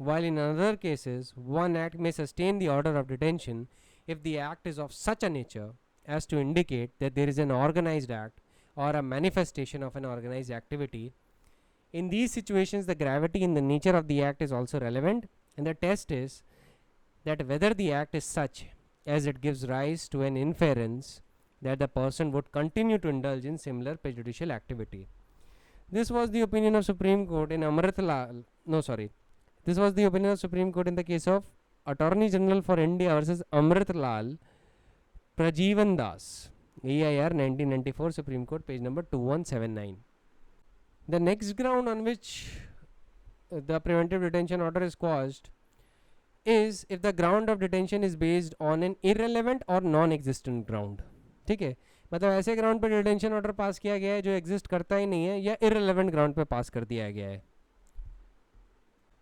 while in other cases one act may sustain the order of detention if the act is of such a nature as to indicate that there is an organized act or a manifestation of an organized activity. In these situations, the gravity in the nature of the act is also relevant, and the test is that whether the act is such as it gives rise to an inference that the person would continue to indulge in similar prejudicial activity. This was the opinion of Supreme Court in Amritlal. No, sorry. This was the opinion of Supreme Court in the case of Attorney General for India versus Amritlal Prajeevan Das, AIR 1994, Supreme Court, page number 2179. The next ground on which the preventive detention order is quashed is if the ground of detention is based on an irrelevant or non-existent ground. ठीक है, मतलब ऐसे ground पे detention order पास किया गया है जो exist करता ही नहीं है या इररिलेवेंट ग्राउंड पे पास कर दिया गया है.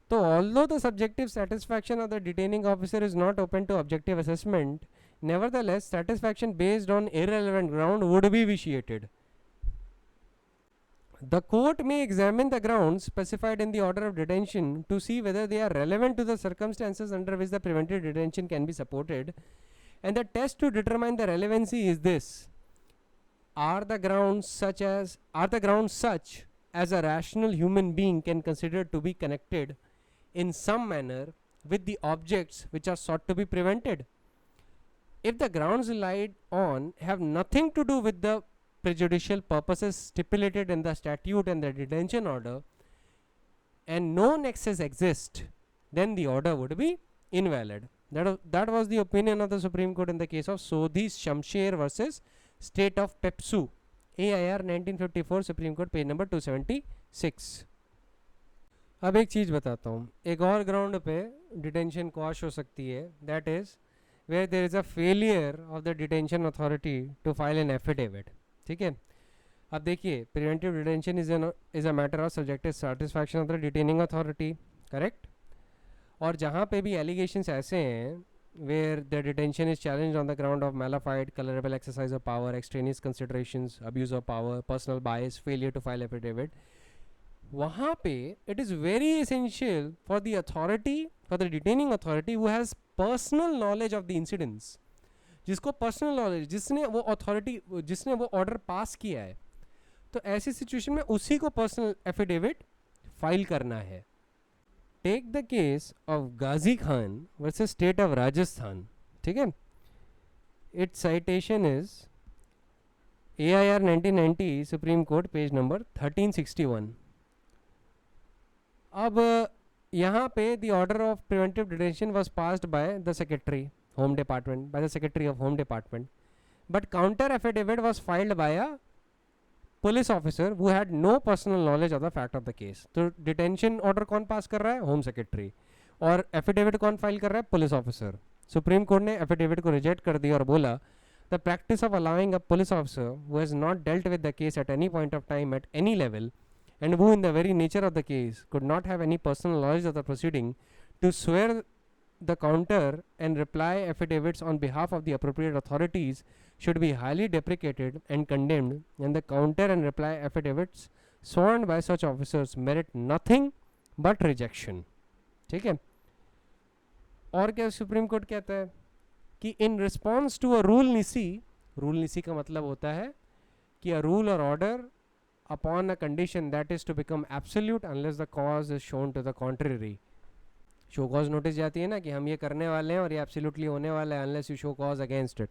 तो although the subjective satisfaction of the detaining officer is not open to objective assessment, nevertheless satisfaction based on irrelevant ground would be vitiated. The court may examine the grounds specified in the order of detention to see whether they are relevant to the circumstances under which the preventive detention can be supported, and the test to determine the relevancy is this: are the grounds such as a rational human being can consider to be connected in some manner with the objects which are sought to be prevented. If the grounds relied on have nothing to do with the prejudicial purposes stipulated in the statute and the detention order, and no nexus exists, then the order would be invalid. That was the opinion of the Supreme Court in the case of Sodhi Shamsher versus State of Pepsu, AIR 1954, Supreme Court, page number 276. अब एक चीज़ बताता हूँ, एक और ground पे detention quash हो सकती है, that is where there is a failure of the detention authority to file an affidavit. ठीक है, अब देखिए, preventive detention is a matter of subjective satisfaction of the detaining authority, correct. और जहाँ पे भी एलिगेशंस ऐसे हैं where the detention is challenged on the ground of malified, colorable exercise of power, extraneous considerations, abuse of power, personal bias, failure to file affidavit, वहाँ पे it is very essential for the authority, for the detaining authority who has personal knowledge of the incidents, जिसको personal knowledge, जिसने वो authority, जिसने वो order pass किया है, तो ऐसी situation में उसी को personal affidavit file करना है. Take the case of Ghazi Khan versus State of Rajasthan. ठीक है, its citation is AIR 1990, Supreme Court, page number 1361. अब यहाँ पे the order of preventive detention was passed by the Secretary Home Department, by the Secretary of Home Department, but counter affidavit was filed by a police officer who had no personal knowledge of the fact of the case. तो detention order कौन पास कर रहा है? Home secretary. और affidavit कौन file कर रहा है? Police officer. सुप्रीम कोर्ट ने एफिडेविट को रिजेक्ट कर दिया और बोला the practice of allowing a police officer who has not dealt with the case at any point of time at any level and who in the very nature of the case could not have any personal knowledge of the proceeding to swear the counter and reply affidavits on behalf of the appropriate authorities should be highly deprecated and condemned, and the counter and reply affidavits sworn by such officers merit nothing but rejection. ठीक है, और क्या supreme court कहता है कि in response to a rule nisi का मतलब होता है कि अ रूल और order upon a condition that is to become absolute unless the cause is shown to the contrary. Show cause notice जाती है ना कि हम ये करने वाले हैं और ये एब्सोल्युटली होने वाला है unless you show cause against it.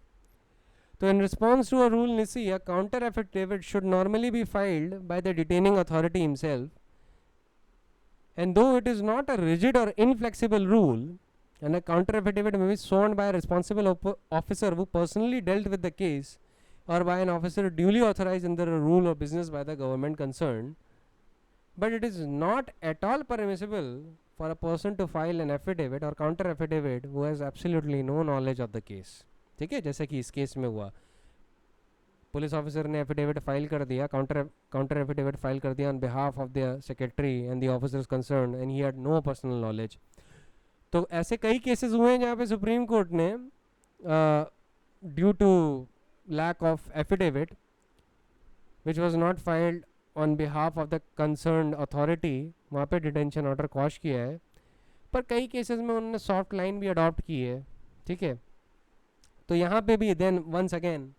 तो in response to a rule NISI, a counter affidavit should normally be filed by the detaining authority himself, and though it is not a rigid or inflexible rule, and a counter affidavit may be sworn by a responsible officer who personally dealt with the case or by an officer duly authorized under a rule or business by the government concerned, but it is not at all permissible for a person to file an affidavit or counter affidavit who has absolutely no knowledge of the case. ठीक है, जैसे कि इस case में हुआ, police officer ने affidavit file कर दिया, काउंटर एफिडेविट फाइल कर दिया on behalf of the secretary and the officers concerned and he had no personal knowledge. तो ऐसे कई केसेस हुए हैं जहाँ पे सुप्रीम कोर्ट ने due to lack of affidavit which was not filed on behalf of the concerned authority, वहाँ पे डिटेंशन ऑर्डर क्वॉश किया है. पर कई केसेस में उन्होंने सॉफ्ट लाइन भी अडॉप्ट की है. ठीक है, तो यहाँ पे भी then once again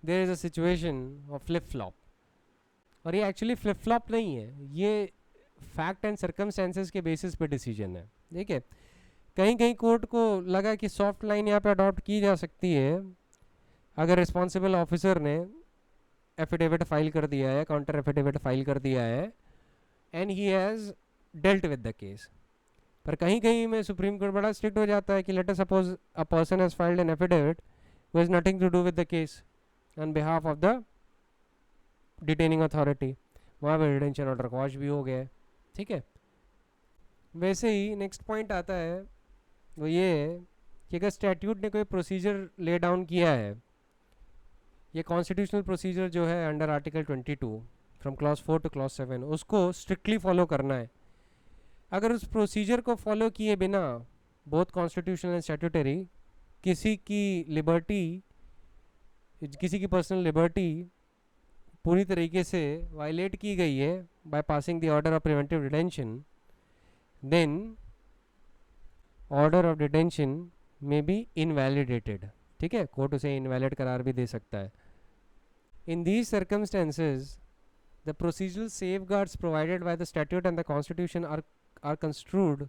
there is a situation of flip flop, और ये एक्चुअली फ्लिप फ्लॉप नहीं है, ये फैक्ट एंड सर्कमस्टेंसेस के बेसिस पे डिसीजन है। ठीक है, कहीं कहीं कोर्ट को लगा कि सॉफ्ट लाइन यहाँ पे अडॉप्ट की जा सकती है अगर रिस्पॉन्सिबल ऑफिसर ने एफिडेविट फाइल कर दिया है, काउंटर एफिडेविट फाइल कर दिया है, and he has dealt with the case. पर कहीं कहीं में सुप्रीम कोर्ट बड़ा स्ट्रिक्ट हो जाता है कि let us suppose a person has filed an affidavit who has nothing to do with the case on behalf of the detaining authority, वहाँ पर डिटेंशन ऑर्डर क्वॉश भी हो गया है। ठीक है, वैसे ही नेक्स्ट पॉइंट आता है वो ये है कि अगर स्टैट्यूट ने कोई प्रोसीजर ले डाउन किया है, ये कॉन्स्टिट्यूशनल प्रोसीजर जो है under article 22 from clause 4 two clause 7, उसको स्ट्रिक्टली फॉलो करना है। अगर उस प्रोसीजर को फॉलो किए बिना बोथ कॉन्स्टिट्यूशनल एंड स्टैट्यूटरी किसी की लिबर्टी, किसी की पर्सनल लिबर्टी पूरी तरीके से वायलेट की गई है by passing the order of preventive detention, then order of detention में बी इनवैलिडेटेड। ठीक है, कोर्ट उसे इनवैलिड करार भी दे सकता है। In these circumstances the procedural safeguards provided by the statute and the constitution are construed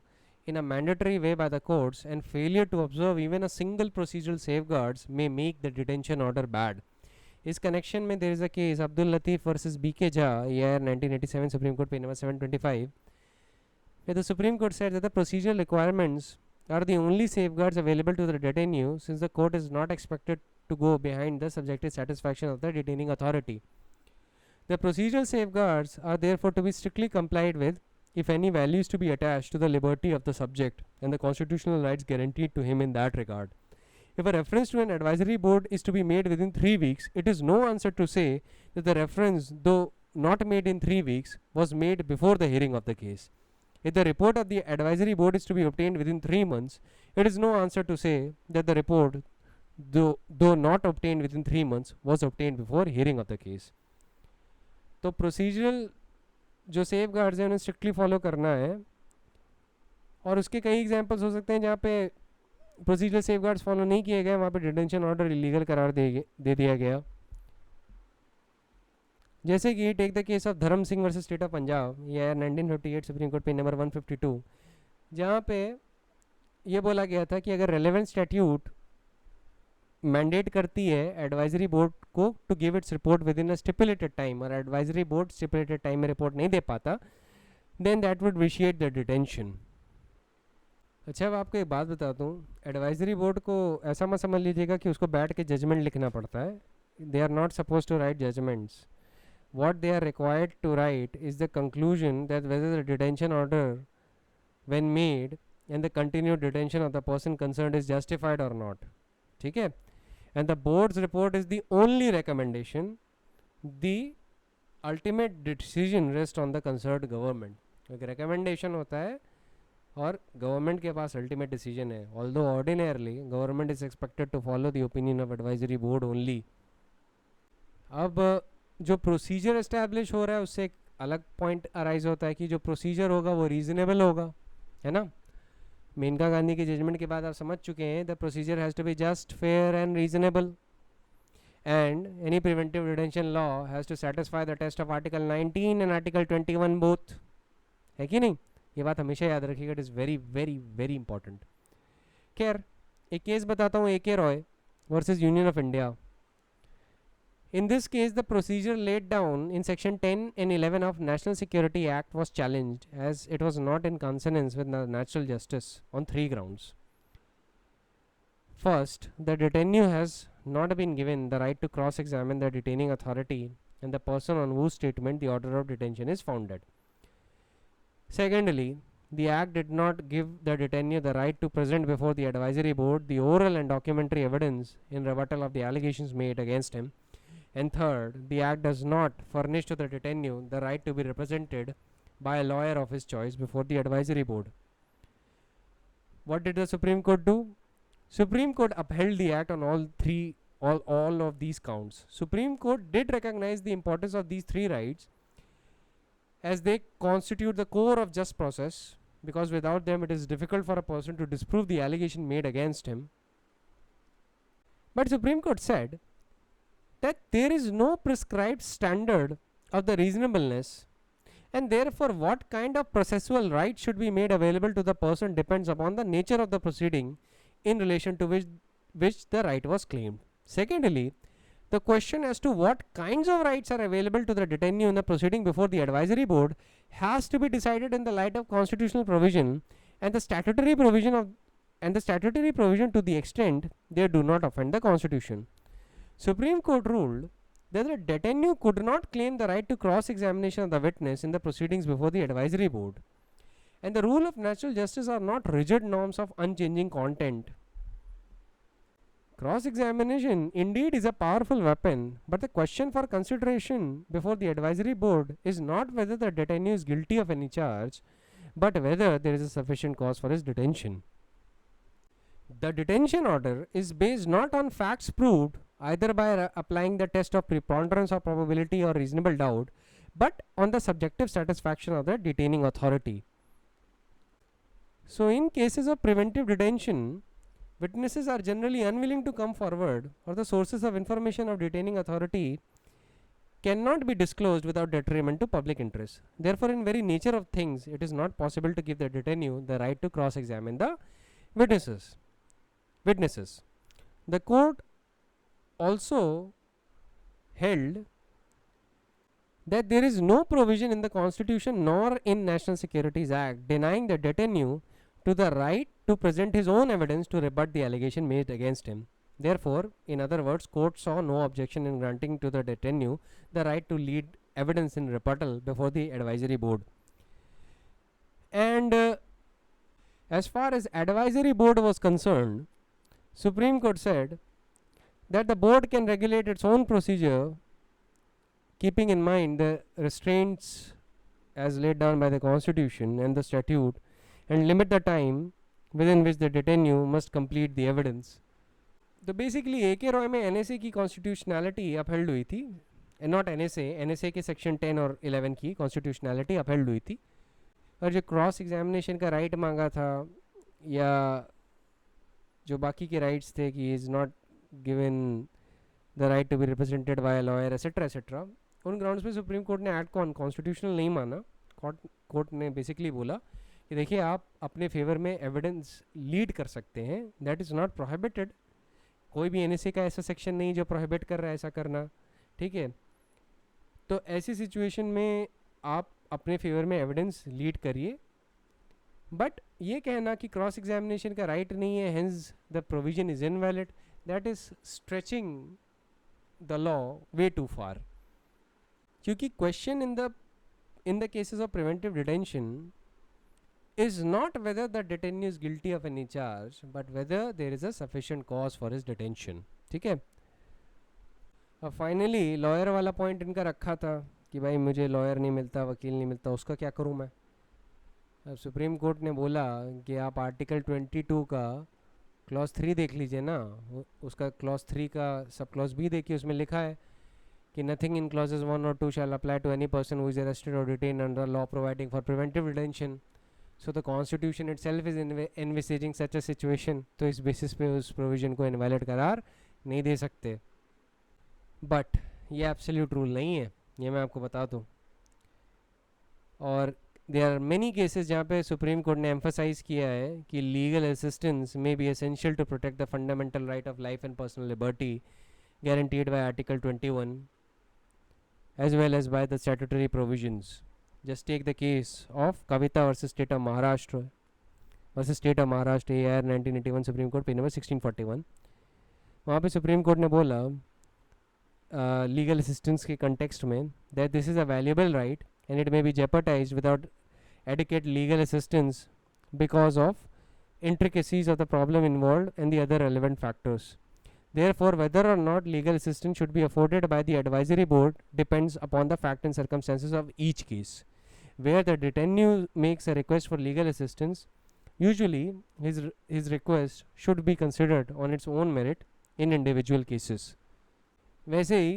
in a mandatory way by the courts, and failure to observe even a single procedural safeguards may make the detention order bad. इस connection में there is a case Abdul Latif versus B.K. Jha, year 1987, Supreme Court page number 725, where the Supreme Court said that the procedural requirements are the only safeguards available to the detainee, since the court is not expected to go behind the subjective satisfaction of the detaining authority. The procedural safeguards are therefore to be strictly complied with if any value is to be attached to the liberty of the subject and the constitutional rights guaranteed to him in that regard. If a reference to an advisory board is to be made within 3 weeks, it is no answer to say that the reference, though not made in 3 weeks, was made before the hearing of the case. If the report of the advisory board is to be obtained within 3 months, it is no answer to say that the report, though not obtained within 3 months, was obtained before hearing of the case. तो procedural जो safe guards हैं उन्हें strictly follow करना है, और उसके कई examples हो सकते हैं जहाँ पे प्रोसीजरल सेफ गार्ड्स फॉलो नहीं किए गए, वहाँ पे डिटेंशन ऑर्डर इलीगल करार दे दिया गया। जैसे कि टेक द केस ऑफ धर्म Singh versus state of Punjab, ये 1958 सुप्रीम कोर्ट पेज नंबर 152, जहाँ पे ये बोला गया था कि अगर रेलेवेंट स्टैट्यूट मैंडेट करती है एडवाइजरी बोर्ड को to give its report within a stipulated time, और एडवाइजरी बोर्ड स्टिपुलेटेड टाइम में रिपोर्ट नहीं दे पाता, then that would vitiate the detention. अच्छा, अब आपको एक बात बताता हूँ, एडवाइजरी बोर्ड को ऐसा मत समझ लीजिएगा कि उसको बैठ के जजमेंट लिखना पड़ता है। They are not suppose to write judgments. what they are required to write is the conclusion that whether the detention order when made and the continued detention of the person concerned is justified or not. ठीक है, and the board's report is the only recommendation. The ultimate decision rests on the concerned government. एक recommendation होता है और government के पास ultimate decision है, although ordinarily government is expected to follow the opinion of advisory board only. अब जो procedure establish हो रहा है उससे एक अलग पॉइंट अराइज होता है कि जो प्रोसीजर होगा वो रीजनेबल होगा, है ना। मेनका गांधी के जजमेंट के बाद आप समझ चुके हैं the procedure has to be just, fair and reasonable, and any preventive detention law has to satisfy the test of Article 19 and Article 21 both, है कि नहीं। ये बात हमेशा याद रखिएगा, it is very very very important. खैर, एक केस बताता हूँ, AK Roy versus union of India. In this case, the procedure laid down in section 10 and 11 of National Security Act was challenged as it was not in consonance with natural justice on 3 grounds. First, the detainee has not been given the right to cross-examine the detaining authority and the person on whose statement the order of detention is founded. Secondly, the Act did not give the detainee the right to present before the advisory board the oral and documentary evidence in rebuttal of the allegations made against him. And third, the Act does not furnish to the detainee the right to be represented by a lawyer of his choice before the advisory board. What did the Supreme Court do? Supreme Court upheld the Act on all of these counts. Supreme Court did recognize the importance of these 3 rights as they constitute the core of just process, because without them it is difficult for a person to disprove the allegation made against him. But Supreme Court said that there is no prescribed standard of the reasonableness, and therefore what kind of processual right should be made available to the person depends upon the nature of the proceeding in relation to which the right was claimed. Secondly, the question as to what kinds of rights are available to the detainee in the proceeding before the advisory board has to be decided in the light of constitutional provision and the statutory provision to the extent they do not offend the constitution. Supreme Court ruled that the detainee could not claim the right to cross-examination of the witness in the proceedings before the advisory board, and the rule of natural justice are not rigid norms of unchanging content. Cross-examination indeed is a powerful weapon, but the question for consideration before the advisory board is not whether the detainee is guilty of any charge, but whether there is a sufficient cause for his detention. The detention order is based not on facts proved either by applying the test of preponderance of probability or reasonable doubt, but on the subjective satisfaction of the detaining authority. So, in cases of preventive detention, witnesses are generally unwilling to come forward, or the sources of information of detaining authority cannot be disclosed without detriment to public interest. Therefore, in very nature of things, it is not possible to give the detainee the right to cross-examine the witnesses. The court also held that there is no provision in the Constitution nor in National Securities Act denying the detainee to the right to present his own evidence to rebut the allegation made against him. Therefore, in other words, court saw no objection in granting to the detainee the right to lead evidence in rebuttal before the advisory board. And as far as advisory board was concerned, Supreme Court said that the board can regulate its own procedure, keeping in mind the restraints as laid down by the Constitution and the statute, and limit the time within which the detainee must complete the evidence. तो basically AK Roy में NSA की constitutionality upheld हुई थी, not NSA के section 10 और 11 की constitutionality upheld हुई थी, और जो क्रॉस एग्जामिनेशन का राइट मांगा था या जो बाकी के राइट्स थे कि is not given the right to be represented by a lawyer et cetera, उन ग्राउंड्स पे सुप्रीम कोर्ट ने एक्ट को अनकॉन्स्टिट्यूशनल नहीं माना. कोर्ट ने बेसिकली बोला कि देखिए आप अपने फेवर में एविडेंस लीड कर सकते हैं, दैट इज़ नॉट प्रोहिबिटेड. कोई भी NSA का ऐसा सेक्शन नहीं जो प्रोहिबिट कर रहा है ऐसा करना, ठीक है. तो ऐसी सिचुएशन में आप अपने फेवर में एविडेंस लीड करिए, बट ये कहना कि क्रॉस एग्जामिनेशन का राइट नहीं है, hence the provision is invalid, that is stretching the law way too far. क्योंकि question in the cases of preventive detention is not whether the detainee is guilty of any charge, but whether there is a sufficient cause for his detention. ठीक है. अब finally lawyer वाला point इनका रखा था कि भाई मुझे लॉयर नहीं मिलता, वकील नहीं मिलता, उसका क्या करूँ मैं. अब सुप्रीम कोर्ट ने बोला कि आप आर्टिकल 22 का क्लॉज 3 देख लीजिए ना, उसका क्लॉज 3 का सब क्लॉज बी देखिए, उसमें लिखा है कि नथिंग इन क्लॉजेज 1 और 2 shall apply to any person who is arrested और detained under law providing for preventive detention. So the constitution itself is envisaging such a situation. तो इस बेसिस पे उस प्रोविजन को इनवैलिड करार नहीं दे सकते. बट ये एब्सोल्यूट रूल नहीं है, ये मैं आपको बता दूँ. और देयर आर मेनी केसेस जहाँ पे सुप्रीम कोर्ट ने एम्फसाइज किया है कि legal assistance may be essential to protect the fundamental right of life and personal liberty guaranteed by Article 21 as well as by the statutory provisions. Just take the case of Kavita versus State of Maharashtra AR 1981 Supreme Court page number 1641. वहाँ पे Supreme Court ने बोला legal assistance के context में that this is a valuable right and it may be jeopardized without adequate legal assistance because of intricacies of the problem involved and the other relevant factors. Therefore, whether or not legal assistance should be afforded by the advisory board depends upon the fact and circumstances of each case. Where the detainee makes a request for legal assistance, usually his request should be considered on its own merit in individual cases. वैसे ही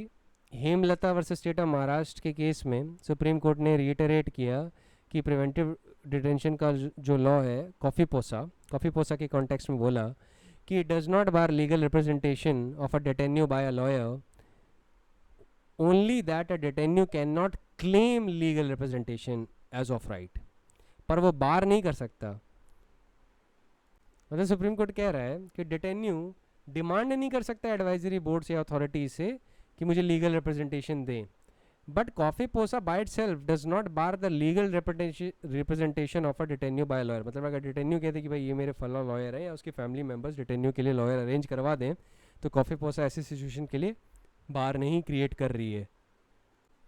Hemlata versus state of Maharashtra के case में supreme Court ने reiterate किया कि preventive detention का जो law है कॉफ़ी पोसा के कॉन्टेक्स्ट में बोला कि it does not bar legal representation of a detainee by a lawyer only that a detainee cannot claim legal representation as of right, पर वो बार नहीं कर सकता. मतलब सुप्रीम कोर्ट कह रहा है कि डिटेन्यू डिमांड नहीं कर सकता एडवाइजरी बोर्ड से, अथॉरिटी से, कि मुझे लीगल रिप्रेजेंटेशन दें. But COFEPOSA by itself does not bar the legal representation of a detenu by lawyer. मतलब अगर डिटेन्यू कहते कि भाई ये मेरे फला लॉयर है या उसकी फैमिली मेम्बर्स डिटेन्यू के लिए लॉयर अरेंज करवा दें, तो कॉफीपोसा ऐसी सिचुएशन के लिए बार नहीं क्रिएट कर रही है.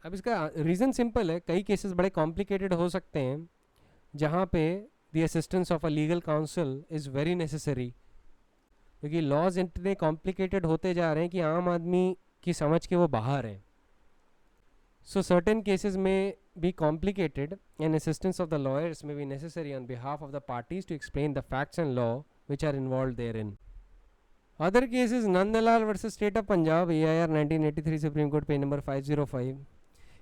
अब इसका रीज़न सिंपल है. कई केसेस बड़े कॉम्प्लिकेटेड हो सकते हैं जहाँ पे the assistance of a legal council is very necessary, क्योंकि लॉज इतने कॉम्प्लिकेटेड होते जा रहे हैं कि आम आदमी की समझ के वो बाहर हैं. So certain cases may be complicated and assistance of the lawyers may be necessary on behalf of the parties to explain the facts and law which are involved therein. Other cases, Nandalal versus State of Punjab, AIR 1983, Supreme Court, page number 505.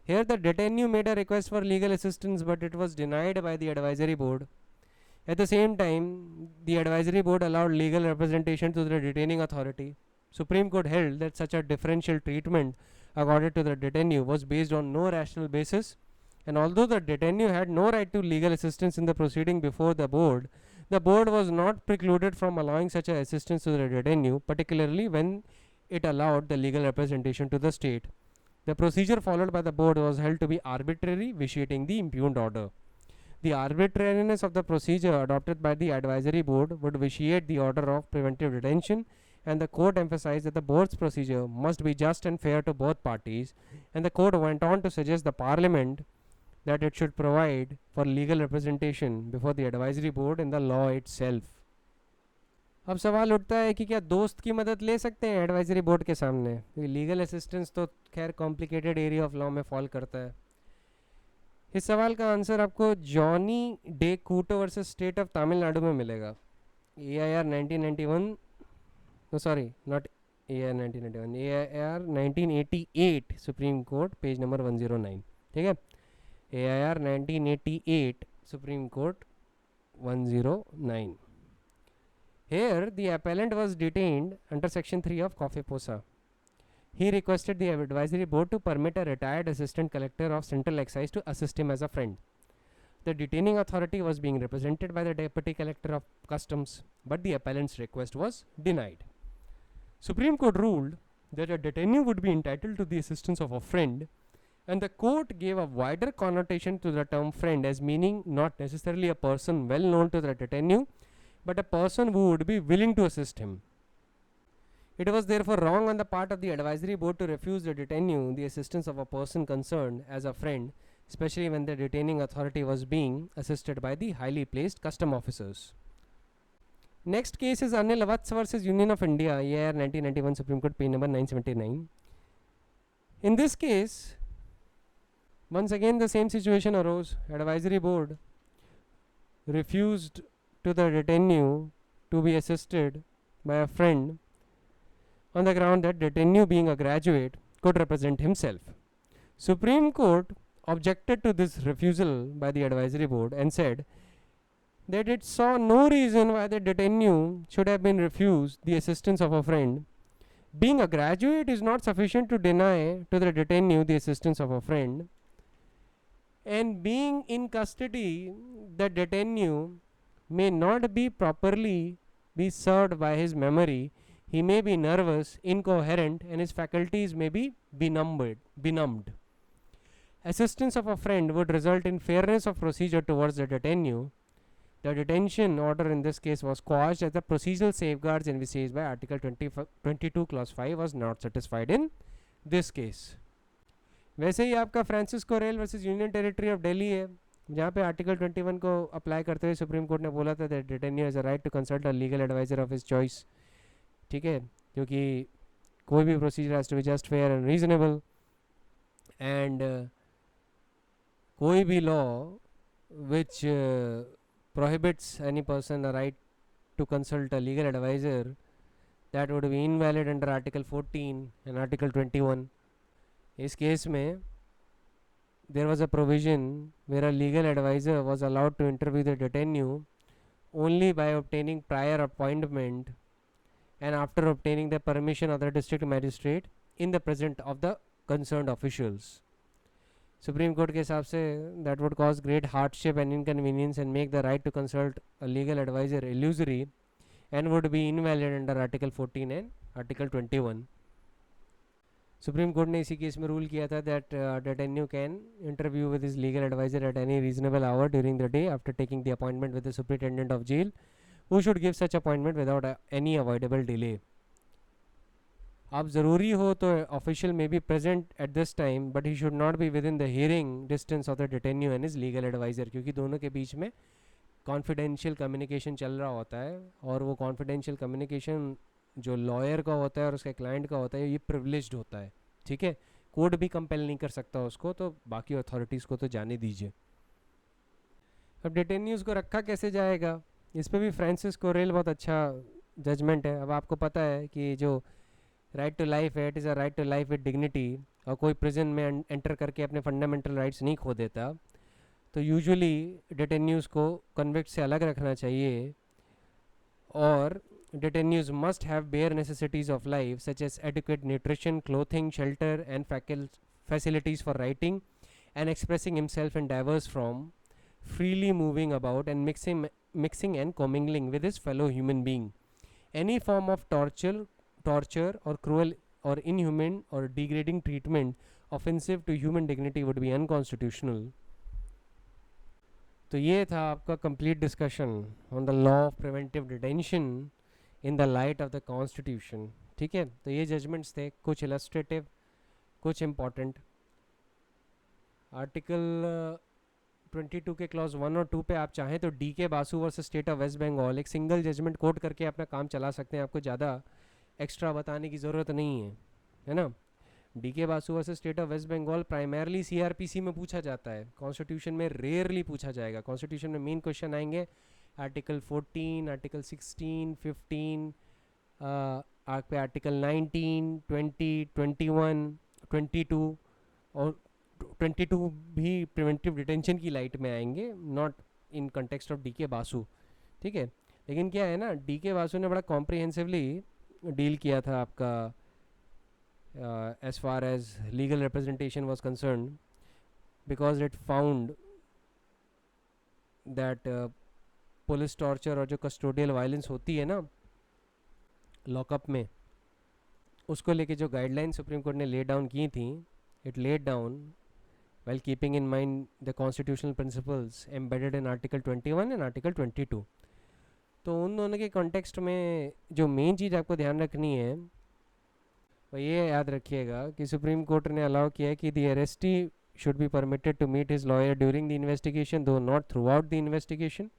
Here the detainee made a request for legal assistance but it was denied by the advisory board. At the same time, the advisory board allowed legal representation to the detaining authority. Supreme Court held that such a differential treatment accorded to the detainee was based on no rational basis, and although the detainee had no right to legal assistance in the proceeding before the board was not precluded from allowing such a assistance to the detainee, particularly when it allowed the legal representation to the state. The procedure followed by the board was held to be arbitrary, vitiating the impugned order. The arbitrariness of the procedure adopted by the advisory board would vitiate the order of preventive detention, and the court emphasized that the board's procedure must be just and fair to both parties, and the court went on to suggest the parliament that it should provide for legal representation before the advisory board in the law itself. अब सवाल उठता है कि क्या दोस्त की मदद ले सकते हैं एडवाइजरी बोर्ड के सामने, क्योंकि लीगल असिस्टेंस तो खैर कॉम्प्लिकेटेड एरिया ऑफ लॉ में फॉल करता है. इस सवाल का आंसर आपको Johnny D'Couto versus state of Tamil Nadu में मिलेगा. AIR 1991, no sorry, not AIR 1991, AIR 1988, Supreme Court, page number 109. ठीक है, AIR 1988, Supreme Court 109. Here the appellant was detained under section 3 of Kofeposa. He requested the advisory board to permit a retired assistant collector of central excise to assist him as a friend. The detaining authority was being represented by the deputy collector of customs, but the appellant's request was denied. Supreme Court ruled that a detainee would be entitled to the assistance of a friend, and the court gave a wider connotation to the term friend as meaning not necessarily a person well known to the detainee, but a person who would be willing to assist him. It was therefore wrong on the part of the advisory board to refuse the detainee the assistance of a person concerned as a friend, especially when the detaining authority was being assisted by the highly placed custom officers. Next case is Anil Vats versus Union of India, AIR 1991, Supreme Court, page number 979. In this case, once again the same situation arose. Advisory board refused to the detainee to be assisted by a friend on the ground that detainee, being a graduate, could represent himself. Supreme Court objected to this refusal by the advisory board and said that it saw no reason why the detainee should have been refused the assistance of a friend. Being a graduate is not sufficient to deny to the detainee the assistance of a friend, and being in custody, the detainee may not be properly be served by his memory. He may be nervous, incoherent, and his faculties may be benumbed. Assistance of a friend would result in fairness of procedure towards the detainee. The detention order in this case was quashed as the procedural safeguards envisaged by Article 22 Clause 5 was not satisfied in this case. वैसे ही आपका Francisco rail versus union territory of Delhi है, जहाँ पे article 21 को apply करते हुए supreme Court ने बोला था that detenu has a right to consult a legal adviser of his choice. ठीक है, क्योंकि कोई भी procedure has to be just fair and reasonable, and कोई भी law which prohibits any person a right to consult a legal advisor, that would be invalid under Article 14 and Article 21. इस case में there was a provision where a legal advisor was allowed to interview the detainee only by obtaining prior appointment and after obtaining the permission of the district magistrate in the presence of the concerned officials. Supreme Court के हिसाब से that would cause great hardship and inconvenience and make the right to consult a legal advisor illusory and would be invalid under Article 14 and Article 21. Supreme Court ने इसी case में rule किया था that detainee can interview with his legal advisor at any reasonable hour during the day after taking the appointment with the superintendent of jail, who should give such appointment without any avoidable delay. आप ज़रूरी हो तो official में be present at this time, but he should not be within the hearing distance of the detenu and his legal adviser, क्योंकि दोनों के बीच में confidential communication चल रहा होता है, और वो कॉन्फिडेंशियल कम्युनिकेशन जो लॉयर का होता है और उसके क्लाइंट का होता है ये प्रिविलेज्ड होता है, ठीक है. कोर्ट भी कंपेल नहीं कर सकता उसको, तो बाकी अथॉरिटीज़ को तो जाने दीजिए. अब डिटेन्यूज़ को रखा कैसे जाएगा, इस पर भी फ्रांसिस कोरेल बहुत अच्छा जजमेंट है. अब आपको पता है कि जो राइट टू लाइफ है, it is a right to life with dignity, और कोई प्रिजन में एंटर करके अपने फंडामेंटल राइट्स नहीं खो देता, तो यूजुअली डिटेन्यूज़ को कन्विक्ट से अलग रखना चाहिए. और detainees must have bare necessities of life such as adequate nutrition, clothing, shelter and facilities for writing and expressing himself and diverse from, freely moving about and mixing and commingling with his fellow human being. Any form of torture or cruel or inhuman or degrading treatment offensive to human dignity would be unconstitutional. तो ये था आपका complete discussion on the law of preventive detention in the light of the constitution. ठीक है, तो ये judgements थे, कुछ इलस्ट्रेटिव, कुछ इम्पॉर्टेंट. आर्टिकल 22 के क्लॉज 1 और 2 पे आप चाहें तो D K Basu versus state of waste Bengal एक सिंगल जजमेंट कोट करके अपना काम चला सकते हैं. आपको ज़्यादा एक्स्ट्रा बताने की ज़रूरत नहीं है ना. D K Basu versus state of waste Bengal primarily CrPC में पूछा जाता है, कॉन्स्टिट्यूशन में रेयरली पूछा जाएगा. कॉन्स्टिट्यूशन में मेन क्वेश्चन आएंगे आर्टिकल 14, आर्टिकल 16, 15, पे आर्टिकल 19, 20, 21, 22 और 22 भी प्रिवेंटिव डिटेंशन की लाइट में आएंगे, not in context of D K Basu. ठीक है, लेकिन क्या है ना, डी के बासु ने बड़ा कॉम्प्रिहेंसिवली डील किया था आपका as far as legal representation was concerned, because it found that police torture और जो कस्टोडियल वायलेंस होती है ना लॉकअप में, उसको लेके जो गाइडलाइन सुप्रीम कोर्ट ने ले डाउन की थी, it laid down while keeping in mind the constitutional principles embedded in Article 21 and Article 22. तो उन दोनों के कॉन्टेक्स्ट में जो मेन चीज़ आपको ध्यान रखनी है वो ये याद रखिएगा कि सुप्रीम कोर्ट ने अलाउ किया है कि the arrestee should be permitted to meet his lawyer during the investigation, though not throughout the investigation.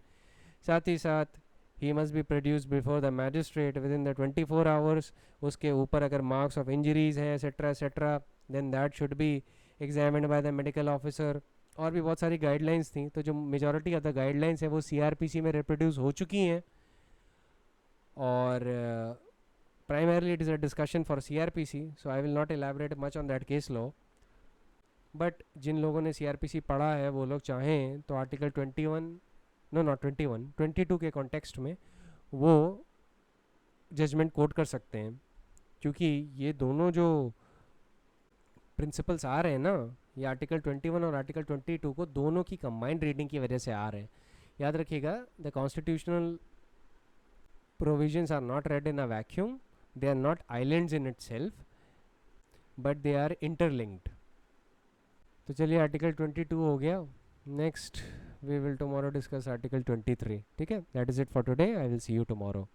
साथ ही साथ he must be produce before the magistrate within the 24 hours. उसके ऊपर अगर मार्क्स ऑफ इंजरीज हैं etcetera then that should be examined by the medical officer. और भी बहुत सारी गाइडलाइंस थी, तो जो मेजॉरिटी ऑफ द गाइडलाइंस है वो सीआरपीसी में रिप्रोड्यूस हो चुकी हैं, और primarily it is a discussion for CRPC, so I will not elaborate much on that case law. But जिन लोगों ने CRPC पढ़ा है वो लोग चाहें तो आर्टिकल 22 के कॉन्टेक्स्ट में वो जजमेंट कोट कर सकते हैं, क्योंकि ये दोनों जो प्रिंसिपल्स आ रहे हैं ना, ये आर्टिकल 21 और आर्टिकल 22 को दोनों की कंबाइंड रीडिंग की वजह से आ रहे हैं. याद रखिएगा, the constitutional provisions are not read in a vacuum. They are not islands in itself, but they are interlinked. तो चलिए आर्टिकल 22 हो गया. Next we will tomorrow discuss Article 23. ठीक है, that is it for today. I will see you tomorrow.